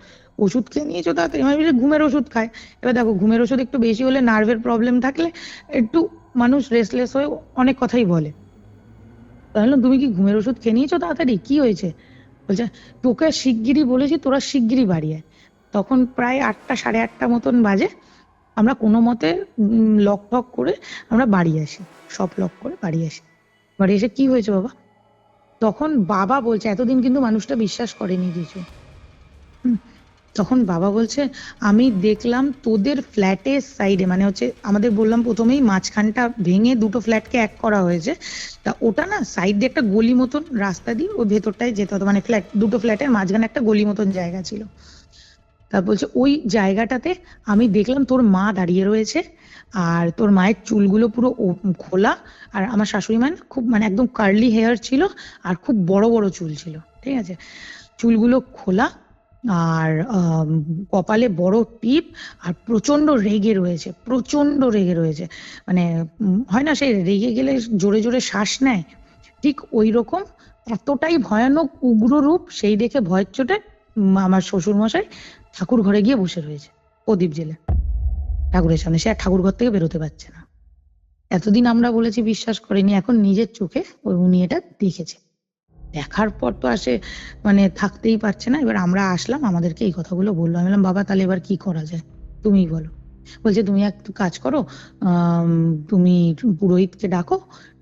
ওষুধ খেয়ে নিয়েছো তাড়াতাড়ি। আমি বলি ঘুমের ওষুধ খায়। এবার দেখো, ঘুমের ওষুধ একটু বেশি হলে, নার্ভের প্রবলেম থাকলে একটু মানুষ রেস্টলেস হয়ে অনেক কথাই বলে। তাহলে তুমি কি ঘুমের ওষুধ খেয়ে নিয়েছো তাড়াতাড়ি, কি হয়েছে? বলছে তোকে শিগগিরই বলেছি, তোরা শিগগিরই বাড়ি আয়। তখন প্রায় 8টা, 8:30 মতন বাজে। আমরা কোনো মতে লক টক করে আমরা বাড়ি আসি, সব লক করে বাড়ি আসি। বাড়ি এসে কি হয়েছে বাবা? তখন বাবা বলছে, এতদিন কিন্তু মানুষটা বিশ্বাস করেনি কিছু। হুম, তখন বাবা বলছে, আমি দেখলাম তোদের ফ্ল্যাটের সাইডে, মানে হচ্ছে আমাদের বললাম প্রথমেই মাঝখানটা ভেঙে দুটো ফ্ল্যাটকে এক করা হয়েছে, তা ওটা না সাইড দিয়ে একটা গলি মতন রাস্তা দিয়ে ওই ভেতরটায় যেতে হতো, মানে দুটো ফ্ল্যাটের মাঝখানে একটা গলি মতন জায়গা ছিল। তা বলছে ওই জায়গাটাতে আমি দেখলাম তোর মা দাঁড়িয়ে রয়েছে, আর তোর মায়ের চুলগুলো পুরো খোলা, আর আমার শাশুড়ি মা না খুব মানে একদম কার্লি হেয়ার ছিল, আর খুব বড় বড় চুল ছিল, ঠিক আছে, চুলগুলো খোলা, আর কপালে বড় টিপ, আর প্রচন্ড রেগে রয়েছে, প্রচন্ড রেগে রয়েছে, মানে হয় না সেই রেগে গেলে জোরে জোরে শ্বাস নেয়, ঠিক ওই রকম, এতটাই ভয়ানক উগ্র রূপ। সেই দেখে ভয়ের চোটে আমার শ্বশুর মশাই ঠাকুর ঘরে গিয়ে বসে রয়েছে প্রদীপ জেলে ঠাকুরের সামনে, সে আর ঠাকুর ঘর থেকে বেরোতে পারছে না। এতদিন আমরা বলেছি বিশ্বাস করেনি, এখন নিজের চোখে উনি এটা দেখেছে, দেখার পর তো আসে মানে থাকতেই পারছে না। এবার আমরা আসলাম, আমাদেরকে এই কথাগুলো বললো। আমি বললাম বাবা তাহলে এবার কি করা যায় তুমিই বলো। বলছে তুমি এক কাজ করো, তুমি পুরোহিতকে ডাকো,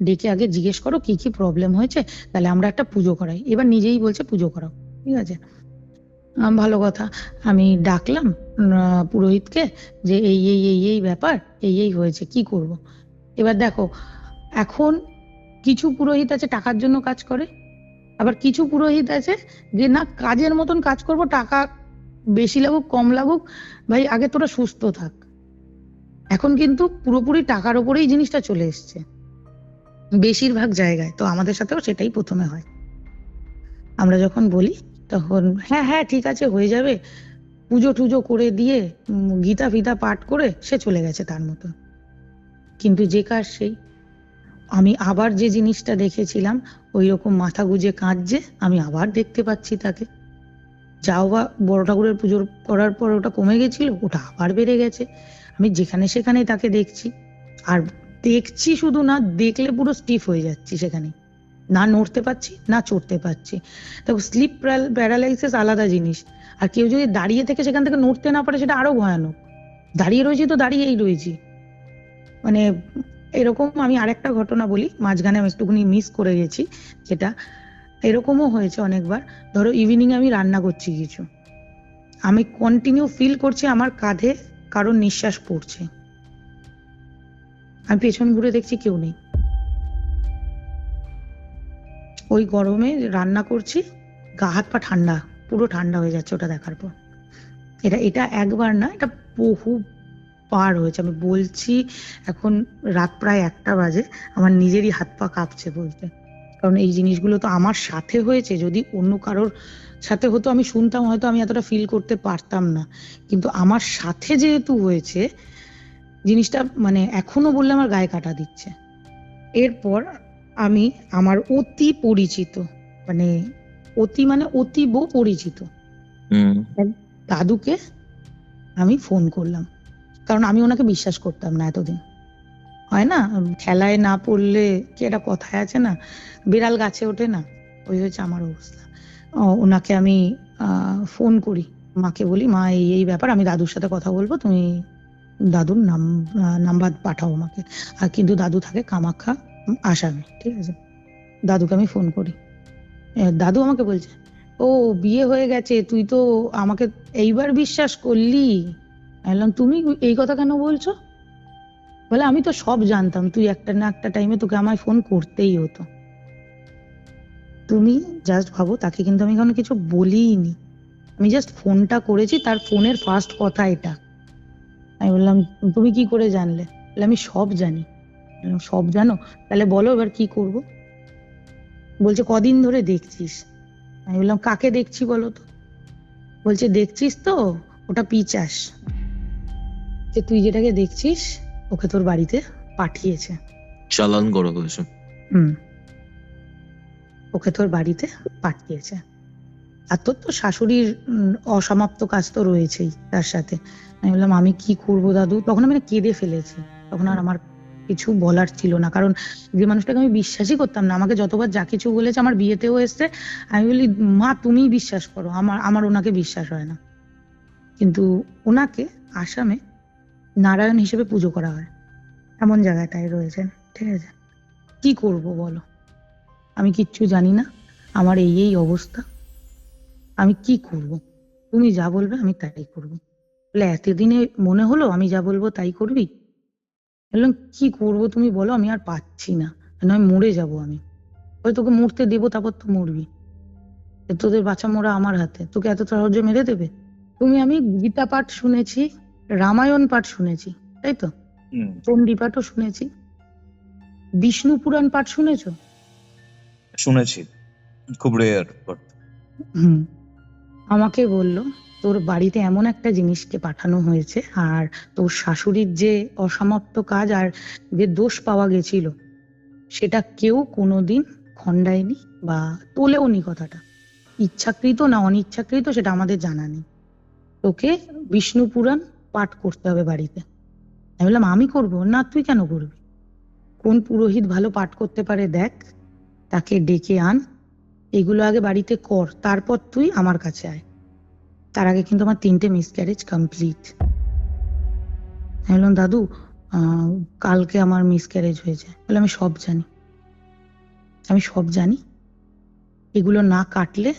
ডেকে আগে জিজ্ঞেস করো কি কি প্রবলেম হয়েছে, তাহলে আমরা একটা পুজো করাই। এবার নিজেই বলছে পুজো করাও, ঠিক আছে, ভালো কথা। আমি ডাকলাম পুরোহিতকে, যে এই এই এই এই ব্যাপার, এই এই হয়েছে, কি করব। এবার দেখো, এখন কিছু পুরোহিত আছে টাকার জন্য কাজ করে, আবার কিছু পুরোহিত আছে যে না কাজের মতন কাজ করব, টাকা বেশি লাগুক কম লাগুক, ভাই আগে তোরা সুস্থ থাক। এখন কিন্তু পুরোপুরি টাকার উপরেই জিনিসটা চলে এসছে বেশিরভাগ জায়গায়, তো আমাদের সাথেও সেটাই প্রথমে হয়। আমরা যখন বলি তখন হ্যাঁ হ্যাঁ ঠিক আছে হয়ে যাবে, পুজো টুজো করে দিয়ে গীতা ফিতা পাঠ করে সে চলে গেছে তার মতো। কিন্তু যে কাজ সেই, আমি আবার যে জিনিসটা দেখেছিলাম ওই রকম মাথা গুজে কাঁদছে, আমি আবার দেখতে পাচ্ছি তাকে। যাও বা বড় ঠাকুরের পুজো করার পর ওটা কমে গেছিল, ওটা আবার বেড়ে গেছে। আমি যেখানে সেখানে তাকে দেখছি, আর দেখছি শুধু না, দেখলে পুরো স্টিফ হয়ে যাচ্ছি সেখানে, না নড়তে পারছি না চড়তে পারছি। দেখো স্লিপ প্যারালাইসিস আলাদা জিনিস, আর কেউ যদি দাঁড়িয়ে থেকে সেখান থেকে নড়তে না পারে সেটা আরো ভয়ানক। দাঁড়িয়ে রয়েছি তো দাঁড়িয়েই রয়েছি, মানে এরকম। আমি আরেকটা ঘটনা বলি, মাঝখানে আমি একটুখানি মিস করে গেছি, যেটা এরকমও হয়েছে অনেকবার। ধরো ইভিনিং আমি রান্না করছি কিছু, আমি কন্টিনিউ ফিল করছি আমার কাঁধে কারোর নিঃশ্বাস পড়ছে, আমি পেছন ঘুরে দেখছি কেউ নেই। ওই গরমে রান্না করছি, গা হাত পা ঠান্ডা, পুরো ঠান্ডা হয়ে যাচ্ছে ওটা দেখার পর। এটা এটা একবার না, এটা বহু পার হয়েছে। আমি বলছি এখন রাত প্রায় 1টা বাজে, আমার নিজেরই হাত পা কাঁপছে বলতে, কারণ এই জিনিসগুলো তো আমার সাথে হয়েছে। যদি অন্য কারোর সাথে হতো আমি শুনতাম, হয়তো আমি এতটা ফিল করতে পারতাম না, কিন্তু আমার সাথে যেহেতু হয়েছে জিনিসটা, মানে এখনো বললে আমার গায়ে কাটা দিচ্ছে। এরপর আমি আমার অতি পরিচিত, মানে অতীব পরিচিত এক দাদুকে আমি ফোন করলাম, কারণ আমি ওনাকে বিশ্বাস করতাম না এতদিন। হয় না, ঠেলায় না পড়লে কি একটা কথায় আছে না, বিড়াল গাছে ওঠে না, ওই হয়েছে আমার অবস্থা। ওনাকে আমি ফোন করি, মাকে বলি মা এই এই ব্যাপার, আমি দাদুর সাথে কথা বলবো, তুমি দাদুর নাম্বার পাঠাও আমাকে। আর কিন্তু দাদু থাকে কামাখ্যা আসামে, ঠিক আছে। দাদুকে আমি ফোন করি, দাদু আমাকে বলছে ও বিয়ে হয়ে গেছে, তুই তো আমাকে এইবার বিশ্বাস করলি। আমি বললাম তুমি এই কথা কেন বলছো? বলে আমি তো সব জানতাম, তুই একটা না একটা টাইমে তোকে আমায় ফোন করতেই হতো। তুমি জাস্ট ভাবো, তাকে কিন্তু আমি কোনো কিছু বলিনি, আমি জাস্ট ফোনটা করেছি, তার ফোনের ফার্স্ট কথা এটা। আমি বললাম তুমি কি করে জানলে? বলে আমি সব জানি। সব জানো? তাহলে বলো এবার কি করব। বলছে কদিন ধরে দেখছিস। আমি বললাম কাকে দেখছি বলো তো। বলছে দেখছিস তো, ওটা পিচাস, যে তুই যেটাকে দেখছিস ওকে তোর বাড়িতে পাঠিয়েছে, চালান করা হয়েছে। ওকে তোর বাড়িতে পাঠিয়েছে, আর তোর তো শাশুড়ির অসমাপ্ত কাজ তো রয়েছেই তার সাথে। আমি বললাম আমি কি করবো দাদু, তখন আমি কেঁদে ফেলেছি, তখন আর আমার কিছু বলার ছিল না, কারণ যে মানুষটাকে আমি বিশ্বাসই করতাম না, আমাকে যতবার যা কিছু বলেছে, আমার বিয়েতেও এসছে, আমি বলি মা তুমিই বিশ্বাস করো, আমার ওনাকে বিশ্বাস হয় না। কিন্তু ওনাকে আসামে নারায়ণ হিসেবে পুজো করা হয়, এমন জায়গাটায় রয়েছেন, ঠিক আছে। কি করব বলো, আমি কিচ্ছু জানি না, আমার এই এই অবস্থা, আমি কি করব? তুমি যা বলবে আমি তাই করব। বলে এতদিনে মনে হলো আমি যা বলবো তাই করবি? বললাম কি করব তুমি বলো, আমি আর পাচ্ছি না, নয় মরে যাব আমি। ওই তোকে মরতে দেবো, তারপর তো মরবি। তোদের বাঁচা মরা আমার হাতে, তোকে এত সহজে মেরে দেবে? আমি গীতা পাঠ শুনেছি, রামায়ণ পাঠ শুনেছি, তাই তো, চণ্ডী পাঠও শুনেছি, বিষ্ণু পুরাণ পাঠ শুনেছো? শুনেছি, খুব রেয়ার বাট হুম। আমাকে বলল তোর বাড়িতে এমন একটা জিনিসকে পাঠানো হয়েছে, আর তোর শাশুড়ির যে অসমাপ্ত কাজ আর যে দোষ পাওয়া গেছিল সেটা কেউ কোনোদিন খণ্ডায়নি বা তোলেওনি কথাটা। ইচ্ছাকৃত না অনিচ্ছাকৃত সেটা আমাদের জানা নেই। তোকে বিষ্ণু পুরাণ পাঠ করতে হবে বাড়িতে। আমি বললাম আমি করবো না, তুই কেন করবি? কোন পুরোহিত ভালো পাঠ করতে পারে দেখ, তাকে ডেকে আন, এগুলো আগে বাড়িতে কর, তারপর তুই আমার কাছে আয়। তার আগে কিন্তু আমার 3টে মিসক্যারেজ কমপ্লিট। আমি বললাম দাদু কালকে আমার মিসক্যারেজ হয়েছে। বলে আমি সব জানি, আমি সব জানি, এগুলো না কাটলে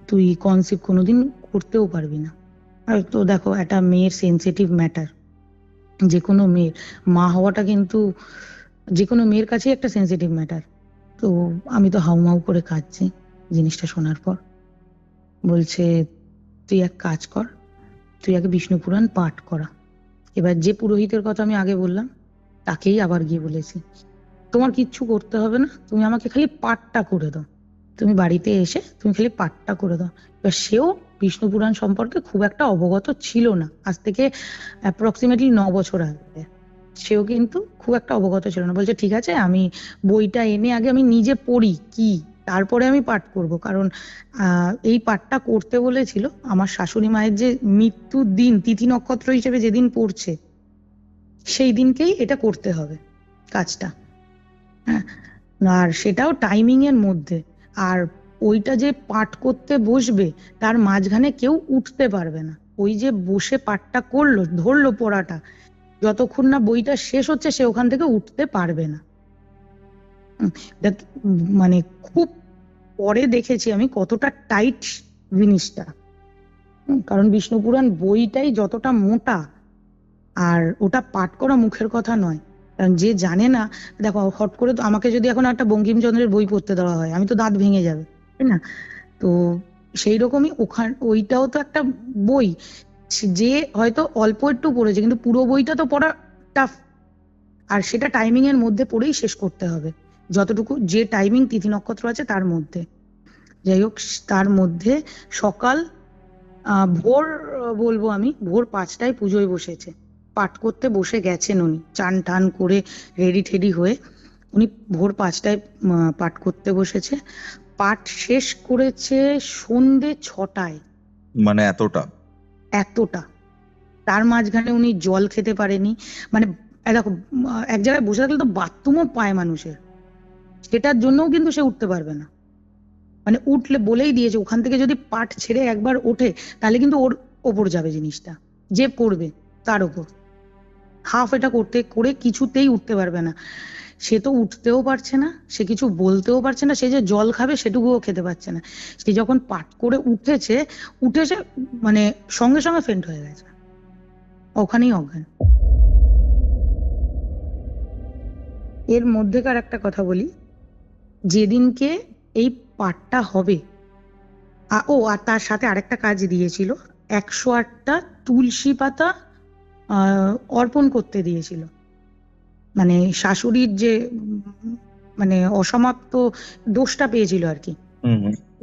তুই কনসিভ কোনোদিন করতেও পারবি না। আর তো দেখো, একটা মেয়ের সেন্সিটিভ ম্যাটার, যে কোনো মেয়ের মা হওয়াটা কিন্তু যে কোনো মেয়ের কাছেই একটা সেন্সিটিভ ম্যাটার। তো আমি তো হাউমাউ করে কাঁদছি জিনিসটা শোনার পর। বলছে তুই এক কাজ কর, তুই আগে বিষ্ণু পুরাণ পাঠ করা। এবার যে পুরোহিতের কথা আমি আগে বললাম তাকেই আবার গিয়ে বলেছি তোমার কিচ্ছু করতে হবে না, তুমি আমাকে খালি পাঠটা করে দাও। তুমি বাড়িতে এসে তুমি খালি পাঠটা করে দাও। এবার সেও বিষ্ণু পুরাণ সম্পর্কে খুব একটা অবগত ছিল না, আজ থেকে অ্যাপ্রক্সিমেটলি 9 বছর আগে। সেও কিন্তু খুব একটা অবগত ছিল না। বলছে ঠিক আছে, আমি বইটা এনে আগে আমি নিজে পড়ি কি, তারপরে আমি পাঠ করব। কারণ এই পাঠটা করতে বলেছিল আমার শাশুড়ি মায়ের যে মৃত্যুর দিন, তিথি নক্ষত্র হিসেবে যেদিন পড়ছে সেই দিনকেই এটা করতে হবে কাজটা। হ্যাঁ, আর সেটাও টাইমিং এর মধ্যে। আর ওইটা যে পাঠ করতে বসবে তার মাঝখানে কেউ উঠতে পারবে না। ওই যে বসে পাঠটা করলো, ধরলো পড়াটা, যতক্ষণ না বইটা শেষ হচ্ছে সে ওখান থেকে উঠতে পারবে না। মানে খুব পরে দেখেছি আমি কতটা টাইট জিনিসটা। কারণ বিষ্ণু পুরাণ বইটাই যতটা মোটা, আর ওটা পাঠ করা মুখের কথা নয়। কারণ যে জানে না, দেখো হট করে তো আমাকে যদি এখন একটা বঙ্কিমচন্দ্রের বই পড়তে দেওয়া হয় আমি তো দাঁত ভেঙে যাবে, তাই না? তো সেই রকমই ওইটাও তো একটা বই, যে হয়তো অল্প একটু পড়েছে কিন্তু পুরো বইটা তো পড়া টাফ। আর সেটা টাইমিং এর মধ্যে পড়েই শেষ করতে হবে, যতটুকু যে টাইমিং তিথি নক্ষত্র আছে তার মধ্যে। যাই হোক, তার মধ্যে সকাল ভোর বলবো আমি ভোর 5টায় পুজোয় বসেছে, পাঠ করতে বসে গেছেন উনি, চান টান করে রেডি টেডি হয়ে উনি ভোর 5টায় পাঠ করতে বসেছে। পাঠ শেষ করেছে সন্ধে 6টায়। মানে এতটা? এতটা। তার মাঝখানে উনি জল খেতে পারেনি। মানে দেখো, এক জায়গায় বসে থাকলে তো বাথরুমও পায় মানুষের, সেটার জন্যও কিন্তু সে উঠতে পারবে না। মানে উঠলে বলেই দিয়েছে ওখান থেকে যদি পাঠ ছেড়ে একবার ওঠে তাহলে কিন্তু ওর ওপর যাবে জিনিসটা, যে পড়বে তার ওপর। হাফ এটা করতে করে কিছুতেই উঠতে পারবে না। সে তো উঠতেও পারছে না, সে কিছু বলতেও পারছে না, সে যে জল খাবে সেটুকুও খেতে পারছে না। সে যখন পাঠ করে উঠেছে মানে সঙ্গে সঙ্গে ফেন্ট হয়ে গেছে, ওখানেই অজ্ঞান। এর মধ্যেকার একটা কথা বলি, যেদিনকে এই পাঠটা হবে আর তার সাথে আরেকটা কাজ দিয়েছিল, 108টা তুলসী পাতা অর্পণ করতে দিয়েছিল। মানে শাশুড়ির যে মানে অসমাপ্ত দোষটা পেয়েছিল আর কি,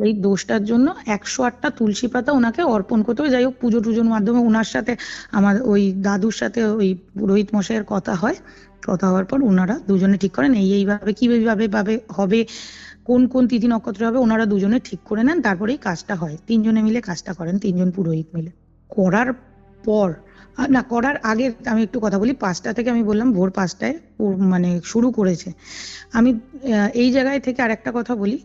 এই দোষটার জন্য 108টা তুলসী পাতা ওনাকে অর্পণ করতে হবে। যাই হোক, পুজো টুজোর মাধ্যমে ওনার সাথে আমার ওই দাদুর সাথে ওই পুরোহিত মশাইয়ের কথা হয়। কথা হওয়ার পর ওনারা দুজনে ঠিক করেন এইভাবে কিভাবে হবে, কোন কোন তিথি নক্ষত্র হবে ওনারা দুজনে ঠিক করে নেন, তারপরেই কাজটা হয়। 3জনে মিলে কাজটা করেন, 3জন পুরোহিত মিলে। করার পর না, করার আগে আমি একটু কথা বলি। 5টা থেকে আমি বললাম ভোর 5টায় মানে শুরু করেছে। আমি এই জায়গায় থেকে আরেকটা কথা বলি,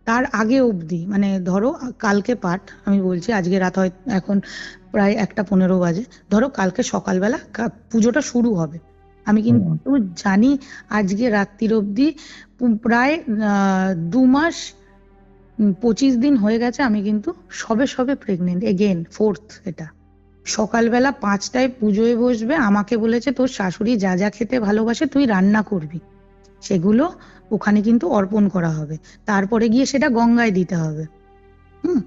তার আগে অবধি মানে ধরো কালকে পাঠ আমি বলছি, আজকে রাত হয় এখন প্রায় 1:15 বাজে, ধরো কালকে সকালবেলা পুজোটা শুরু হবে। আমি কিন্তু জানি আজকে রাত্রির অবধি প্রায় 2 মাস 25 দিন হয়ে গেছে, আমি কিন্তু সবে সবে প্রেগনেন্ট, এগেন ফোর্থ এটা। সকালবেলা 5টায় পুজোয় বসবে, আমাকে বলেছে তোর শাশুড়ি যা যা খেতে ভালোবাসে তুই রান্না করবি, সেগুলো ওখানে কিন্তু অর্পণ করা হবে, তারপরে গিয়ে সেটা গঙ্গায় দিতে হবে। হুম,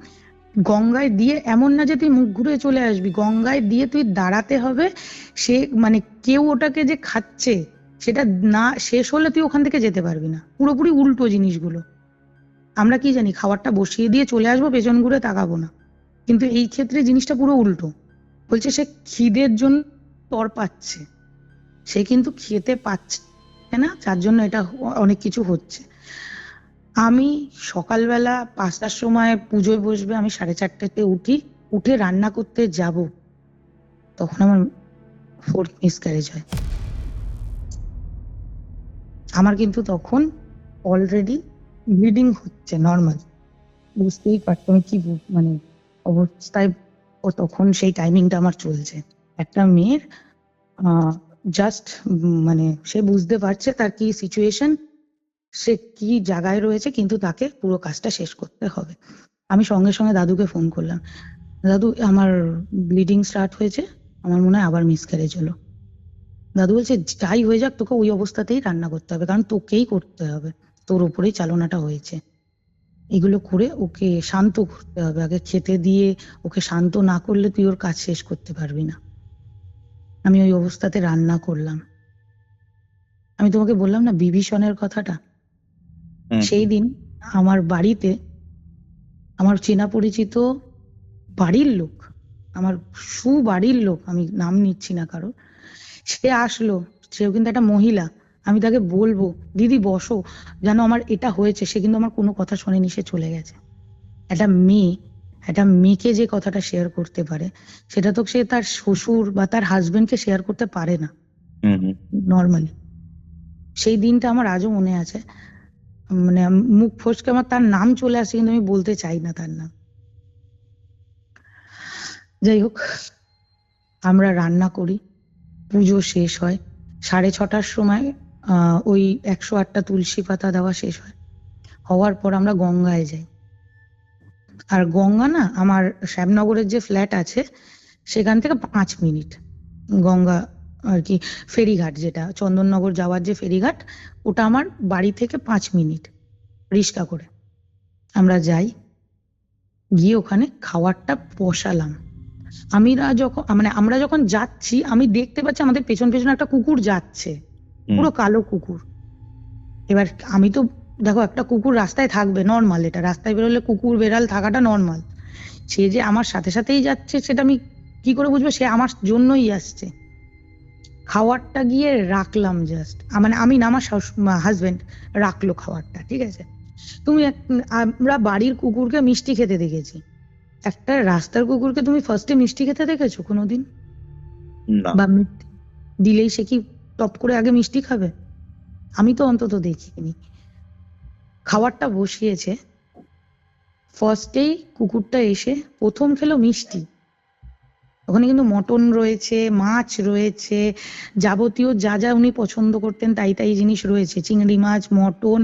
গঙ্গায় দিয়ে এমন না যে তুই মুখ ঘুরে চলে আসবি, গঙ্গায় দিয়ে তুই দাঁড়াতে হবে, সে মানে কেউ ওটাকে যে খাচ্ছে সেটা না শেষ হলে তুই ওখান থেকে যেতে পারবি না। পুরোপুরি উল্টো জিনিসগুলো। আমরা কি জানি খাবারটা বসিয়ে দিয়ে চলে আসবো, পেছন ঘুরে তাকাবো না, কিন্তু এই ক্ষেত্রে জিনিসটা পুরো উল্টো। বলছে সে খিদের জন্য তর পাচ্ছে, সে কিন্তু খেতে পাচ্ছে না, যার জন্য এটা অনেক কিছু হচ্ছে। আমি সকালবেলা 5টার সময় পুজোয় বসবে, আমি 4:30টাতে উঠি, উঠে রান্না করতে যাব, তখন আমার ফোর্থ মিসক্যারেজ হয়। আমার কিন্তু তখন অলরেডি ব্লিডিং হচ্ছে নর্মাল, বুঝতেই পারছো আমি কি মানে অবস্থায় ও তখন সেই টাইমিংটা আমার চলছে। একটা মেয়ের জাস্ট মানে সে বুঝতে পারছে তার কি সিচুয়েশন, সে কি জায়গায় রয়েছে, কিন্তু তাকে পুরো কাজটা শেষ করতে হবে। আমি সঙ্গে সঙ্গে দাদুকে ফোন করলাম, দাদু আমার ব্লিডিং স্টার্ট হয়েছে, আমার মনে হয় আবার মিসক্যারেজ হলো। দাদু বলছে যাই হয়ে যাক তোকে ওই অবস্থাতেই রান্না করতে হবে, কারণ তোকেই করতে হবে, তোর উপরেই চালনাটা হয়েছে। এগুলো করে ওকে শান্ত করতে হবে, আগে খেতে দিয়ে ওকে শান্ত না করলে তুই ওর কাজ শেষ করতে পারবি না। আমি ওই অবস্থাতে রান্না করলাম। আমি তোমাকে বললাম না বিভীষণের কথাটা, সেই দিন আমার বাড়িতে আমার চেনা পরিচিত বাড়ির লোক, আমার সুবাড়ির লোক, আমি নাম নিচ্ছি না কারো, সে আসলো, সেও কিন্তু একটা মহিলা। আমি তাকে বলবো দিদি বসো, জানো আমার এটা হয়েছে, সে কিন্তু আমার কোনো কথা শোনেনি, সে চলে গেছে। একটা মেয়েকে যে কথাটা শেয়ার করতে পারে, সেটা তো সে তার শ্বশুর বা তার হাজবেন্ডকে শেয়ার করতে পারে না নর্মালি। সেই দিনটা আমার আজও মনে আছে, মানে মুখ ফসকে আমার তার নাম চলে আসে, কিন্তু আমি বলতে চাই না তার নাম। যাই হোক, আমরা রান্না করি, পুজো শেষ হয় 6:30টার সময়, ওই 108টা তুলসী পাতা দেওয়া শেষ হয়, হওয়ার পর আমরা গঙ্গায় যাই। আর গঙ্গা না, আমার শ্যামনগরের যে ফ্ল্যাট আছে সেখান থেকে 5 মিনিট গঙ্গা আর কি, ফেরিঘাট যেটা চন্দননগর যাওয়ার যে ফেরিঘাট, ওটা আমার বাড়ি থেকে 5 মিনিট রিক্সা করে। আমরা যাই, গিয়ে ওখানে খাবারটা বসালাম। আমরা যখন যাচ্ছি, আমি দেখতে পাচ্ছি আমাদের পেছন পেছন একটা কুকুর যাচ্ছে, পুরো কালো কুকুর। এবার আমি তো দেখো, একটা কুকুর রাস্তায় থাকবে নর্মাল, এটা রাস্তায় বেরোলে কুকুর বেড়াল থাকাটা নর্মাল, সে যে আমার সাথে সাথেই যাচ্ছে সেটা আমি কি করে বুঝবো সে আমার জন্যই আসছে। খাবারটা গিয়ে রাখলাম, জাস্ট মানে আমি না, আমার হাজবেন্ড রাখলো খাবারটা, ঠিক আছে। আমরা বাড়ির কুকুরকে মিষ্টি খেতে দেখেছি, একটা রাস্তার কুকুরকে তুমি ফার্স্টে মিষ্টি খেতে দেখেছো কোনোদিন? না। বা দিলেই সে কি টপ করে আগে মিষ্টি খাবে? আমি তো অন্তত দেখিনি। খাবারটা বসিয়েছে, ফার্স্টেই কুকুরটা এসে প্রথম খেলো মিষ্টি। ওখানে কিন্তু মটন রয়েছে, মাছ রয়েছে, যাবতীয় যা যা উনি পছন্দ করতেন তাই তাই জিনিস রয়েছে, চিংড়ি মাছ, মটন,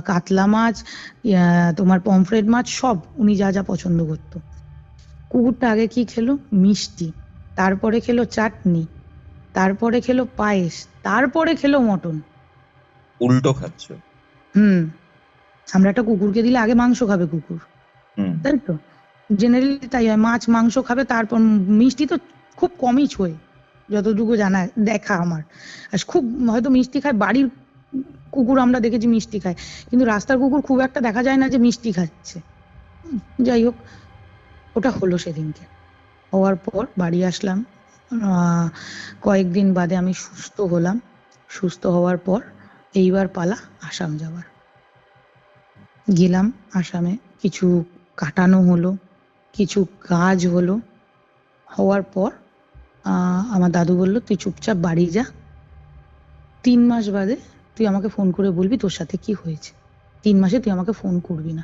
কাতলা মাছ, তোমার পমফ্রেট মাছ, সব উনি যা যা পছন্দ করতো। কুকুরটা আগে কি খেলো? মিষ্টি, তারপরে খেলো চাটনি, তারপরে খেলো পায়েস, তারপরে খেলো মটন। উল্টো খাচ্ছে। আমরা একটা কুকুরকে দিলে আগে মাংস খাবে কুকুর, তাই তো জেনারেলি তাই হয়, মাছ মাংস খাবে, তারপর মিষ্টি তো খুব কমই ছোঁয় যতটুকু জানা দেখা আমার। আর খুব হয়তো মিষ্টি খায়, বাড়ির কুকুর আমরা দেখেছি মিষ্টি খায়, কিন্তু রাস্তার কুকুর খুব একটা দেখা যায় না যে মিষ্টি খাচ্ছে। যাই হোক, ওটা হলো সেদিনকে। হওয়ার পর বাড়ি আসলাম, কয়েকদিন বাদে আমি সুস্থ হলাম। সুস্থ হওয়ার পর এইবার পালা আসাম যাওয়ার। গেলাম আসামে, কিছু কাটানো হলো, কিছু কাজ হলো। হওয়ার পর আমার দাদু বললো তুই চুপচাপ বাড়ি যা, 3 মাস বাদে তুই আমাকে ফোন করে বলবি তোর সাথে কি হয়েছে, 3 মাসে তুই আমাকে ফোন করবি না।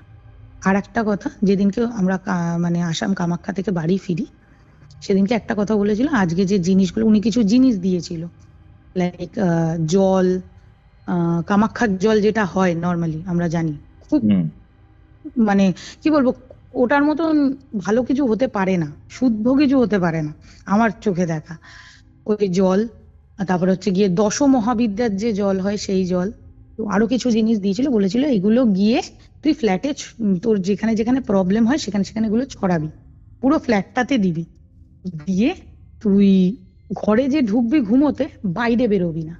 আর একটা কথা, যেদিনকে আমরা মানে আসাম কামাখ্যা থেকে বাড়ি ফিরি, সেদিনকে একটা কথা বলেছিল, আজকে যে জিনিসগুলো উনি কিছু জিনিস দিয়েছিল, লাইক জল, কামাখ্যার জল যেটা হয় নর্মালি আমরা জানি খুব মানে কি বলবো, ওটার মতন ভালো কিছু হতে পারে না, শুদ্ধ কিছু হতে পারে না আমার চোখে দেখা। ওই জল, আর তারপরে হচ্ছে গিয়ে দশ মহাবিদ্যার যে জল হয় সেই জল, তো আরো কিছু জিনিস দিয়েছিল, বলেছিল এগুলো গিয়ে তুই ফ্ল্যাটে তোর যেখানে যেখানে প্রবলেম হয় সেখানে সেখানে এগুলো ছড়াবি, পুরো ফ্ল্যাটটাতে দিবি, দিয়ে তুই ঘরে যে ঢুকবি ঘুমোতে, বাইরে বেরোবি না।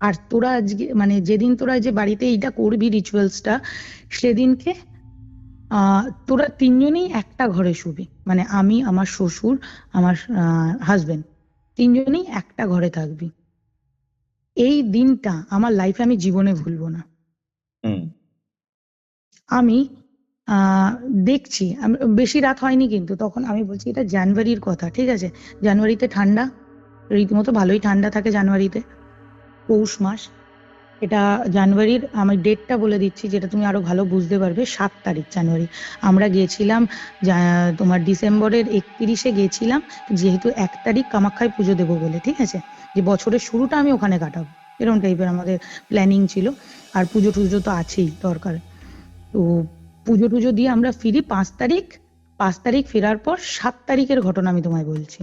আর তোরা আজকে মানে যেদিন তোরা যে বাড়িতে এইটা করবি রিচুয়ালসটা, সেদিনকে তোরা তিনজনেই একটা ঘরে শুবি, মানে আমি, আমার শ্বশুর, আমার হাজবেন্ড, তিনজনেই একটা ঘরে থাকবি। এই দিনটা আমার লাইফে আমি জীবনে ভুলবো না। হুম আমি আহ দেখছি, বেশি রাত হয়নি কিন্তু তখন, আমি বলছি এটা জানুয়ারির কথা, ঠিক আছে, জানুয়ারিতে ঠান্ডা, রীতিমতো ভালোই ঠান্ডা থাকে জানুয়ারিতে, পৌষ মাস। এটা জানুয়ারির, আমি ডেটটা বলে দিচ্ছি যেটা তুমি আরো ভালো বুঝতে পারবে, 7 তারিখ জানুয়ারি। আমরা গিয়েছিলাম তোমার ডিসেম্বরের 31-এ গেছিলাম, যেহেতু 1 তারিখ কামাখ্যায় পুজো দেবো বলে, ঠিক আছে, যে বছরের শুরুটা আমি ওখানে কাটাবো, এরকম টাইপের আমাদের প্ল্যানিং ছিল। আর পুজো টুজো তো আছেই দরকার। তো পুজো টুজো দিয়ে আমরা ফিরি 5 তারিখ। 5 তারিখ ফেরার পর 7 তারিখের ঘটনা আমি তোমায় বলছি।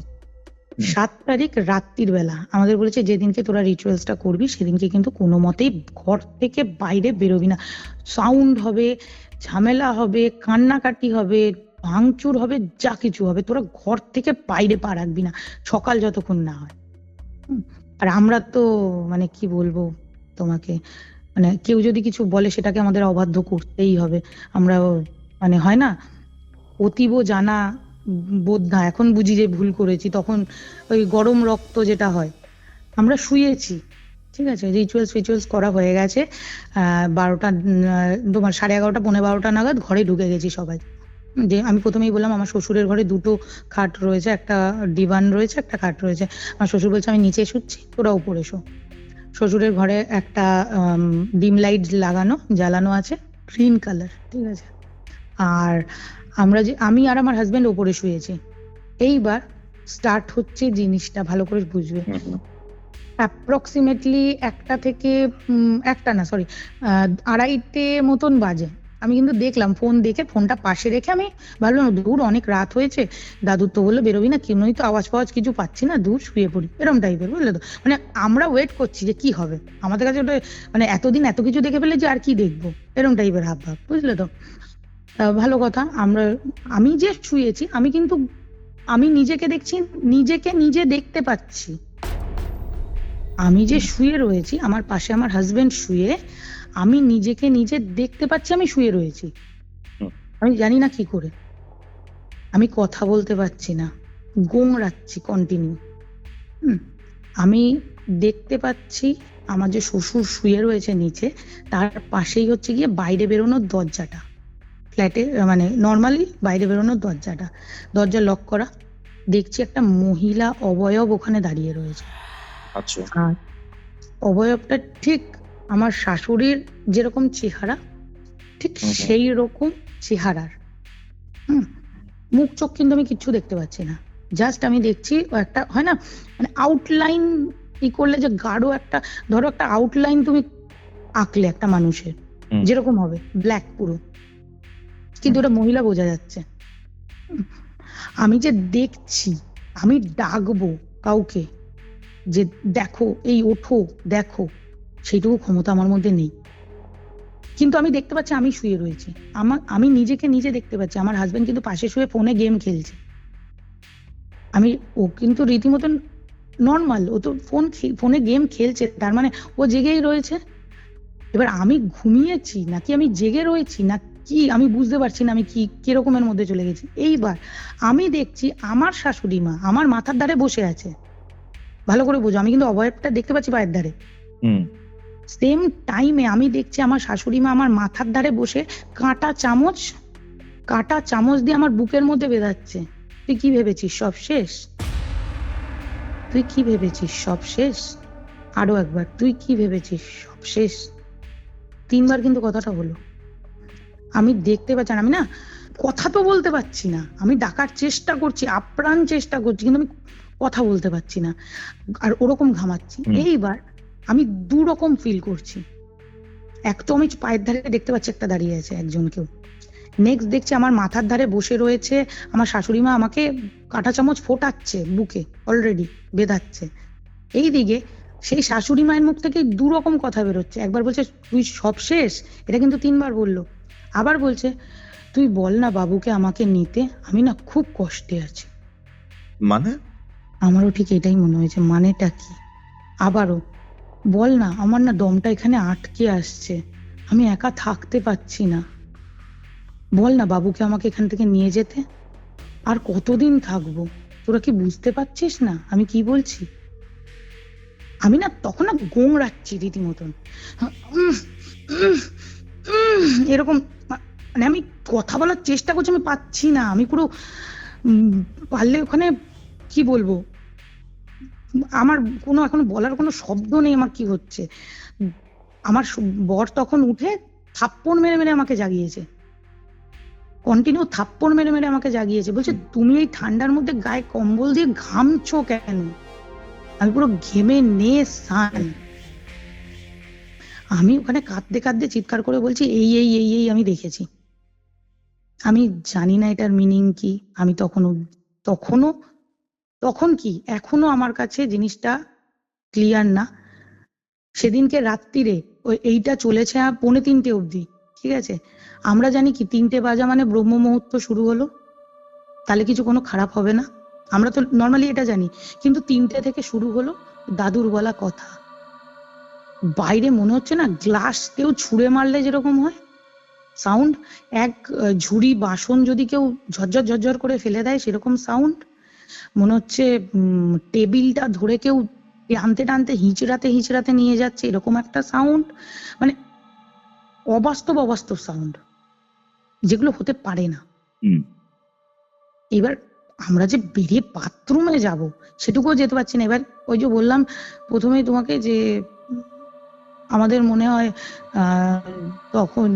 7 তারিখ রাত্রির বেলা আমাদের বলেছে যেদিনকে তোরা রিচুয়ালসটা করবি সেদিনকে কিন্তু কোনো মতেই ঘর থেকে বাইরে বেরোবি না, সাউন্ড হবে, ঝামেলা হবে, কান্নাকাটি হবে, ভাঙচুর হবে, যা কিছু হবে, তোরা ঘর থেকে বাইরে পা রাখবি না সকাল যতক্ষণ না হয়। আর আমরা তো মানে কি বলবো তোমাকে, মানে কেউ যদি কিছু বলে সেটাকে আমাদের অবাধ্য করতেই হবে। আমরা মানে হয় না, অতীব জানা বোদ্ধা, এখন বুঝি যে ভুল করেছি, তখন ওই গরম রক্ত যেটা হয়। আমরা শুয়েছি, ঠিক আছে, রিচুয়ালস করা হয়ে গেছে, 12টা, তোমার 11:30 12:15 নাগাদ ঘরে ঢুকে গেছি সবাই। যে আমি প্রথমেই বললাম আমার শ্বশুরের ঘরে দুটো খাট রয়েছে, একটা ডিভান রয়েছে, একটা খাট রয়েছে। আমার শ্বশুর বলছে আমি নিচে শুচ্ছি, তোরা উপরে শো। শ্বশুরের ঘরে একটা ডিম লাইট জ্বালানো আছে, গ্রিন কালার, ঠিক আছে। আর আমি আর আমার হাজবেন্ড ওপরে শুয়েছি। এইবার স্টার্ট হচ্ছে জিনিসটা, ভালো করে বুঝবে। অ্যাপ্রক্সিমেটলি 1টা থেকে 1টা না সরি 2:30 মতন বাজে। আমি কিন্তু দেখলাম, ফোন দেখে ফোনটা পাশে রেখে আমি ভাবলাম দূর অনেক রাত হয়েছে, দাদুর তো বললো বেরোবি না, কেউই তো আওয়াজ ফাওয়াজ কিছু পাচ্ছি না, দূর শুয়ে পড়ি, এরকম টাইপের, বুঝলে তো, মানে আমরা ওয়েট করছি যে কি হবে, আমাদের কাছে ওটা মানে এতদিন এত কিছু দেখে ফেলে যে আর কি দেখবো, এরকম টাইপের হাব ভাব, বুঝলে তো। ভালো কথা, আমি যে শুয়েছি, আমি নিজেকে দেখছি, নিজেকে নিজে দেখতে পাচ্ছি। আমি যে শুয়ে রয়েছি, আমার পাশে আমার হাজবেন্ড শুয়ে, আমি নিজেকে নিজে দেখতে পাচ্ছি আমি শুয়ে রয়েছি। আমি জানি না কি করে, আমি কথা বলতে পারছি না, গোংড়াচ্ছি কন্টিনিউ। আমি দেখতে পাচ্ছি আমার যে শ্বশুর শুয়ে রয়েছে নিচে, তার পাশেই হচ্ছে গিয়ে বাইরে বেরোনোর দরজাটা, ফ্ল্যাটে মানে নর্মালি বাইরে বেরোনোর দরজা লক করা। দেখছি একটা মহিলা অবয়ব ওখানে দাঁড়িয়ে রয়েছে। আচ্ছা আর অবয়বটা ঠিক আমার শাশুড়ির যেরকম চেহারা, ঠিক সেই রকম চেহারার। মুখ চোখ কিন্তু আমি কিচ্ছু দেখতে পাচ্ছি না, জাস্ট আমি দেখছি ও একটা হয় না মানে আউটলাইন করলে যে গাঢ় একটা, ধরো একটা আউটলাইন তুমি আঁকলে একটা মানুষের যেরকম হবে, ব্ল্যাক পুরো, কিন্তু ওটা মহিলা বোঝা যাচ্ছে। আমি যে দেখছি, আমি ডাকবো কাউকে যে দেখো এই ওঠো দেখো, সেইটুকু ক্ষমতা আমার মধ্যে নেই। কিন্তু আমি দেখতে পাচ্ছি আমি শুয়ে রয়েছি, আমি নিজেকে নিজে দেখতে পাচ্ছি। আমার হাজবেন্ড কিন্তু পাশে শুয়ে ফোনে গেম খেলছে। ও কিন্তু রীতিমতন নর্মাল, ও তো ফোনে গেম খেলছে, তার মানে ও জেগেই রয়েছে। এবার আমি ঘুমিয়েছি নাকি আমি জেগে রয়েছি না কি আমি বুঝতে পারছি না, আমি কিরকমের মধ্যে চলে গেছি। এইবার আমি দেখছি আমার শাশুড়ি মা আমার মাথার ধারে বসে আছে, ভালো করে বোঝো, আমি কিন্তু অবয়বটা দেখতে পাচ্ছি পায়ের ধারে। সেম টাইমে আমি দেখছি আমার শাশুড়ি মা আমার মাথার ধারে বসে কাঁটা চামচ দিয়ে আমার বুকের মধ্যে বেঁধাচ্ছে। তুই কি ভেবেছিস সব শেষ? তুই কি ভেবেছিস সব শেষ? আরো একবার, তুই কি ভেবেছিস সব শেষ? 3বার কিন্তু কথাটা হলো। আমি দেখতে পাচ্ছি, আমি না কথা তো বলতে পারছি না, আমি ডাকার চেষ্টা করছি, আপ্রাণ চেষ্টা করছি, কিন্তু আমি কথা বলতে পারছি না, আর ওরকম ঘামাচ্ছি। এইবার আমি 2 রকম ফিল করছি। এক তো আমি পায়ের ধারে দেখতে পাচ্ছি একটা দাঁড়িয়ে আছে একজন কেউ, নেক্সট দেখছি আমার মাথার ধারে বসে রয়েছে আমার শাশুড়ি মা, আমাকে কাঁটা চামচ ফোটাচ্ছে বুকে, অলরেডি বেধাচ্ছে। এইদিকে সেই শাশুড়ি মায়ের মুখ থেকে দু রকম কথা বেরোচ্ছে। একবার বলছে তুই সব শেষ, এটা কিন্তু 3বার বললো। আবার বলছে তুই বল না বাবুকে আমাকে নিতে, আমি না খুব কষ্টে আছি। মানে আমারও ঠিক এটাই মনে হয়েছে, মানেটা কি? আবারও বল না, আমার না দমটা এখানে আটকে আসছে, আমি একা থাকতে পারছি না, বল না বাবুকে আমাকে এখান থেকে নিয়ে যেতে। আর কতদিন থাকবো, তোরা কি বুঝতে পারছিস না আমি কি বলছি? আমি না তখন না গোংড়াচ্ছি রীতিমতন, উম, উম, এরকম। মানে আমি কথা বলার চেষ্টা করছি, আমি পাচ্ছি না, আমি পুরো উম, পারলে ওখানে কি বলবো, আমার কোনো এখনো বলার কোনো শব্দ নেই আমার কি হচ্ছে। আমার বর তখন উঠে থাপ্পড় মেরে মেরে আমাকে জাগিয়েছে, কন্টিনিউ থাপ্পড় মেরে মেরে আমাকে জাগিয়েছে। বলছে তুমি এই ঠান্ডার মধ্যে গায়ে কম্বল দিয়ে ঘামছো কেন? আমি পুরো ঘেমে নেশান। আমি ওখানে কাঁদতে কাঁদতে চিৎকার করে বলছি এই এই এই এই আমি দেখেছি। আমি জানি না এটার মিনিং কি। আমি তখন কি এখনো আমার কাছে জিনিসটা ক্লিয়ার না। সেদিনকে রাত্রিরে ওই এইটা চলেছে 2:45 অবধি, ঠিক আছে? আমরা জানি কি 3টে বাজা মানে ব্রহ্ম মুহূর্ত শুরু হলো, তাহলে কিছু কোনো খারাপ হবে না, আমরা তো নর্মালি এটা জানি। কিন্তু 3টে থেকে শুরু হলো দাদুর বলা কথা। বাইরে মনে হচ্ছে না গ্লাস কেউ ছুঁড়ে মারলে যেরকম হয় সাউন্ড, এক ঝুড়ি বাসন যদি কেউ ঝরঝর ঝরঝর করে ফেলে দেয় সেরকম সাউন্ড। মনে হচ্ছে টেবিলটা ধরে কেউ টানতে টানতে হিঁচড়াতে হিঁচড়াতে নিয়ে যাচ্ছে, এরকম একটা সাউন্ড। মানে অবাস্তব অবাস্তব সাউন্ড, যেগুলো হতে পারে না। হুম, এবার আমরা যে বেরিয়ে বাথরুমে যাব সেটুকুও যেতে পারছি না। এবার ওই যে বললাম প্রথমেই তোমাকে যে আমাদের মনে হয় তখন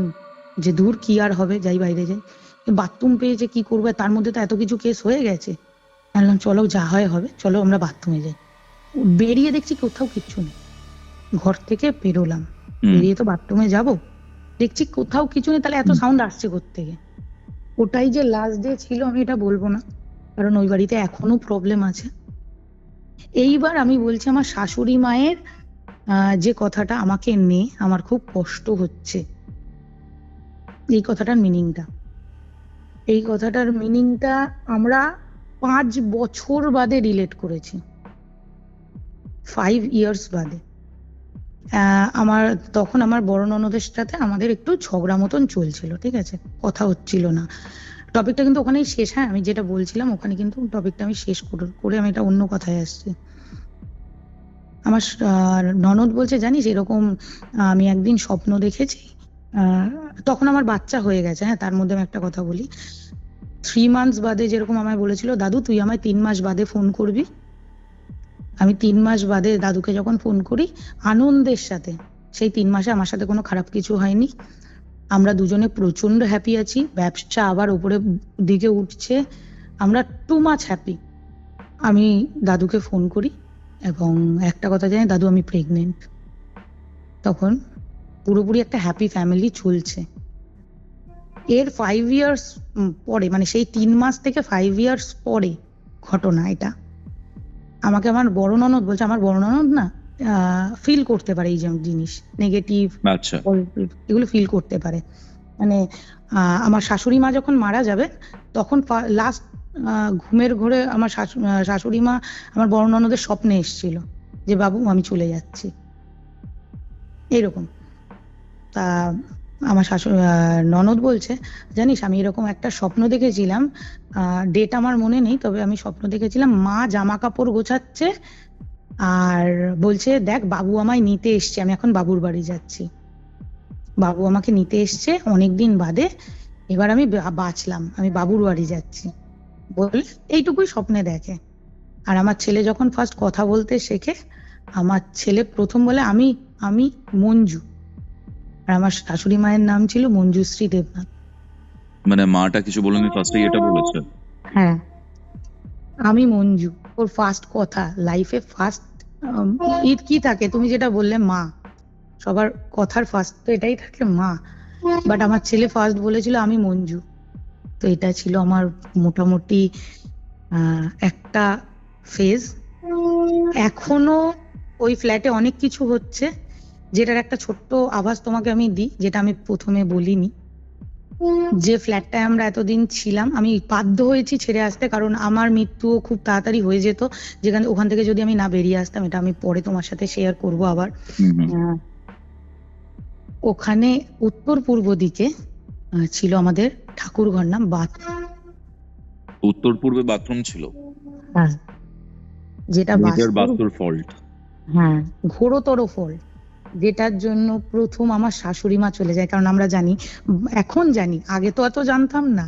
যে দূর কি আর হবে, যাই বাইরে যাই, বাথরুম পেয়েছে কি করবে, তার মধ্যে তো এত কিছু কেস হয়ে গেছে। বললাম চলো যা হয় হবে, চলো আমরা বাথরুমে যাই। বেরিয়ে দেখছি কোথাও কিচ্ছু নেই। ঘর থেকে বেরোলাম, বেরিয়ে তো বাথরুমে যাব, দেখছি কোথাও কিছু নেই, তাহলে এত সাউন্ড আসছে কোত্থেকে? ওটাই যে লাস্ট ডে ছিল আমি এটা বলবো না, কারণ ওই বাড়িতে এখনো প্রবলেম আছে। এইবার আমি বলছি আমার শাশুড়ি মায়ের যে কথাটা আমাকে নিয়ে আমার খুব কষ্ট হচ্ছে, এই কথাটার মিনিংটা আমরা 5 বছর বাদে রিলেট করেছি, 5 ইয়ার্স বাদে। আমার তখন আমার বড় ননদের সাথে আমাদের একটু ঝগড়া মতন চলছিল, ঠিক আছে, কথা হচ্ছিল না। টপিকটা কিন্তু ওখানেই শেষ। হ্যাঁ, আমি যেটা বলছিলাম ওখানে কিন্তু টপিকটা আমি শেষ করে আমি এটা অন্য কথায় আসছি। আমার ননদ বলছে জানিস এরকম আমি একদিন স্বপ্ন দেখেছি। তখন আমার বাচ্চা হয়ে গেছে। হ্যাঁ, তার মধ্যে আমি একটা কথা বলি, 3 মান্থস বাদে যেরকম আমায় বলেছিল দাদু তুই আমায় 3 মাস বাদে ফোন করবি, আমি 3 মাস বাদে দাদুকে যখন ফোন করি আনন্দের সাথে, সেই 3 মাসে আমার সাথে কোনো খারাপ কিছু হয়নি, আমরা দুজনে প্রচন্ড হ্যাপি আছি, ব্যবসা আবার উপরে দিকে উঠছে, আমরা টু মাচ হ্যাপি। আমি দাদুকে ফোন করি এবং একটা কথা জানি, দাদু আমি প্রেগনেন্ট। তখন পুরোপুরি একটা হ্যাপি ফ্যামিলি চলছে। এর 5 ইয়ার্স পরে, মানে সেই 3 মাস থেকে 5 ইয়ার্স পরে ঘটনা এটা। আমাকে আমার বড় ননদ বলছে, আমার বড় ননদ না ফিল করতে পারে এই যে জিনিস নেগেটিভ আচ্ছা, এগুলো ফিল করতে পারে। মানে আমার শাশুড়ি মা যখন মারা যাবে তখন লাস্ট ঘুমের ঘোরে আমার শাশুড়ি মা আমার বড় ননদের স্বপ্নে এসেছিল যে বাবু আমি চলে যাচ্ছি, এইরকম। তা আমার ননদ বলছে জানিস আমি এরকম একটা স্বপ্ন দেখেছিলাম, ডেট আমার মনে নেই, তবে আমি স্বপ্ন দেখেছিলাম মা জামা কাপড় গোছাচ্ছে আর বলছে দেখ বাবু আমায় নিতে এসছে, আমি এখন বাবুর বাড়ি যাচ্ছি, বাবু আমাকে নিতে এসছে অনেকদিন বাদে, এবার আমি বাঁচলাম, আমি বাবুর বাড়ি যাচ্ছি বলে এইটুকুই স্বপ্নে দেখে। আর আমার ছেলে যখন ফার্স্ট কথা বলতে শেখে, আমার ছেলে প্রথম বলে আমি আমি মঞ্জু, আর আমার শাশুড়ি মায়ের নাম ছিল মঞ্জুশ্রী দেবনাথ। মানে মাটা কিছু বলেনি, ফার্স্টেই এটা বলেছে? হ্যাঁ, আমি মঞ্জু, ওর ফার্স্ট কথা লাইফে, ফার্স্ট ঈদ কি থাকে তুমি যেটা বললে মা, সবার কথার ফার্স্ট তো এটাই থাকে মা, বাট আমার ছেলে ফার্স্ট বলেছিল আমি মঞ্জু। তো এটা ছিল আমার মোটামুটি একটা ফেজ। এখনো ওই ফ্ল্যাটে অনেক কিছু হচ্ছে, যেটার একটা ছোট্ট আভাস তোমাকে আমি দিই, যেটা আমি প্রথমে বলিনি। যে ফ্ল্যাটটায় আমরা এতদিন ছিলাম, আমি বাধ্য হয়েছি ছেড়ে আসতে, কারণ আমার মৃত্যুও খুব তাড়াতাড়ি হয়ে যেত ওখান থেকে যদি আমি না বেরিয়ে আসতাম। এটা আমি পরে তোমার সাথে শেয়ার করব আবার। ওখানে উত্তর পূর্ব দিকে ছিল আমাদের ঠাকুর ঘর, নাম বাথরুম। উত্তর পূর্বে বাথরুম ছিল, হ্যাঁ, যেটা বাস্তুর ফল্ট। হ্যাঁ, ঘোরতর ফল্ট, যেটার জন্য প্রথম আমার শাশুড়ি মা চলে যায়। কারণ আমরা জানি, এখন জানি, আগে তো অত জানতাম না,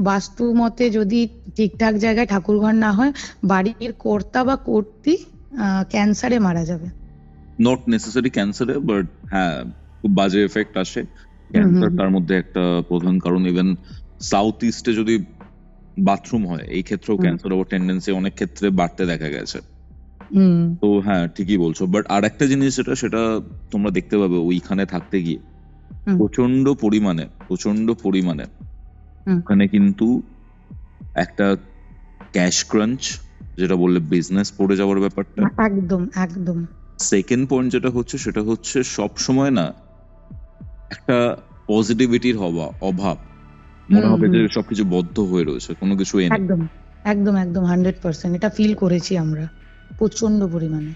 বাস্তু মতে যদি ঠিকঠাক জায়গায় ঠাকুর ঘর না হয়, বাড়ির কর্তা বা কর্ত্রী ক্যান্সারে মারা যাবে। নট নেসেসারি ক্যান্সারে, বাট হ্যাঁ খুব বাজে এফেক্ট আসে। ক্যান্সার তার মধ্যে একটা প্রধান কারণ। ইভেন সাউথ ইস্টে যদি বাথরুম হয়, এই ক্ষেত্রেও ক্যান্সার হওয়ার টেন্ডেন্সি অনেক ক্ষেত্রে বাড়তে দেখা গেছে। তো হ্যাঁ, ঠিকই বলছো। বাট আর একটা জিনিস সেটা তোমরা দেখতে পাবে ওইখানে থাকতে গিয়ে, প্রচন্ড পরিমাণে ওখানে কিন্তু একটা ক্যাশ ক্রাঞ্চ, যেটা বললে বিজনেস পড়ে যাওয়ার ব্যাপারটা। একদম। সেকেন্ড পয়েন্ট যেটা হচ্ছে সেটা হচ্ছে সব সময় না একটা পজিটিভিটির অভাব, মনে হবে যে সবকিছু বদ্ধ হয়ে রয়েছে, কোনো কিছু একদম 100% এটা ফিল করেছি আমরা প্রচন্ড পরিমাণে।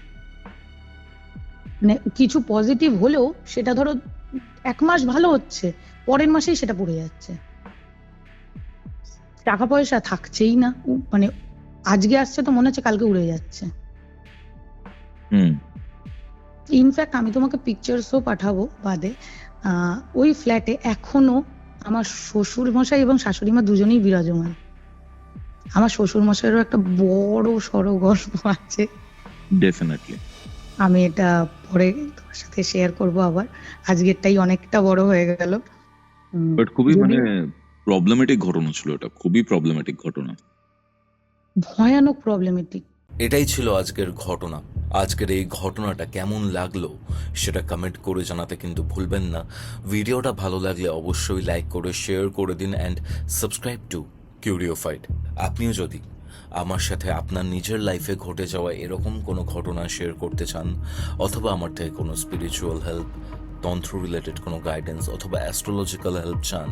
মানে কিছু পজিটিভ হলেও সেটা ধরো 1 মাস ভালো হচ্ছে, পরের মাসেই সেটা পড়ে যাচ্ছে। টাকা পয়সা থাকছেই না, মানে আজকে আসছে তো মনে হচ্ছে কালকে উড়ে যাচ্ছে। ইনফ্যাক্ট আমি তোমাকে পিকচারসও পাঠাবো বাদে। ওই ফ্ল্যাটে এখনো আমার শ্বশুর মশাই এবং শাশুড়ি মা দুজনেই বিরাজমান। আমার শ্বশুর মশাইয়েরও একটা বড় সড়ো গল্প আছে, ডেফিনেটলি আমি এটা পরে তোমার সাথে শেয়ার করব আবার। আজকেরটাই অনেকটা বড় হয়ে গেল। বাট খুবই মানে প্রবলেমেটিক ঘটনা ছিল এটা, খুবই প্রবলেমেটিক ঘটনা, ভয়ানক প্রবলেমেটিক। এটাই ছিল আজকের ঘটনা। আজকের এই ঘটনাটা কেমন লাগলো সেটা কমেন্ট করে জানাতে কিন্তু ভুলবেন না। ভিডিওটা ভালো লাগলে অবশ্যই লাইক করে শেয়ার করে দিন অ্যান্ড সাবস্ক্রাইব টু কিউরিওফাইড। আপনিও যদি আমার সাথে আপনার নিজের লাইফে ঘটে যাওয়া এরকম কোনো ঘটনা শেয়ার করতে চান, অথবা আমার থেকে কোনো স্পিরিচুয়াল হেল্প, তন্ত্র রিলেটেড কোনো গাইডেন্স অথবা অ্যাস্ট্রোলজিক্যাল হেল্প চান,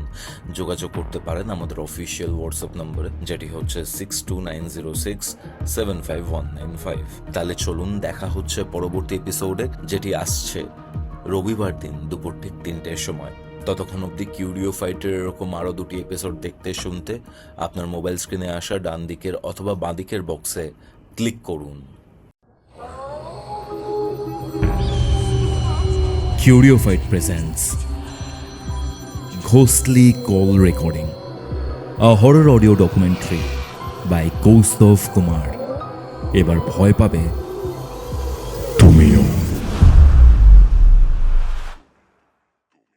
যোগাযোগ করতে পারেন আমাদের অফিসিয়াল হোয়াটসঅ্যাপ নম্বরে, যেটি হচ্ছে 6290675195। তাহলে চলুন, দেখা হচ্ছে পরবর্তী এপিসোডে, যেটি আসছে রবিবার দিন দুপুর ঠিক 3টের সময়। ততক্ষণ অব্দি কিউরিওফাইটের এরকম আরও 2টি এপিসোড দেখতে শুনতে আপনার মোবাইল স্ক্রিনে আসা ডান দিকের অথবা বাঁ দিকের বক্সে ক্লিক করুন। Curiophyte presents Ghostly Call Recording, a horror audio documentary by Kaustav Kumar. এবার ভয় পাবে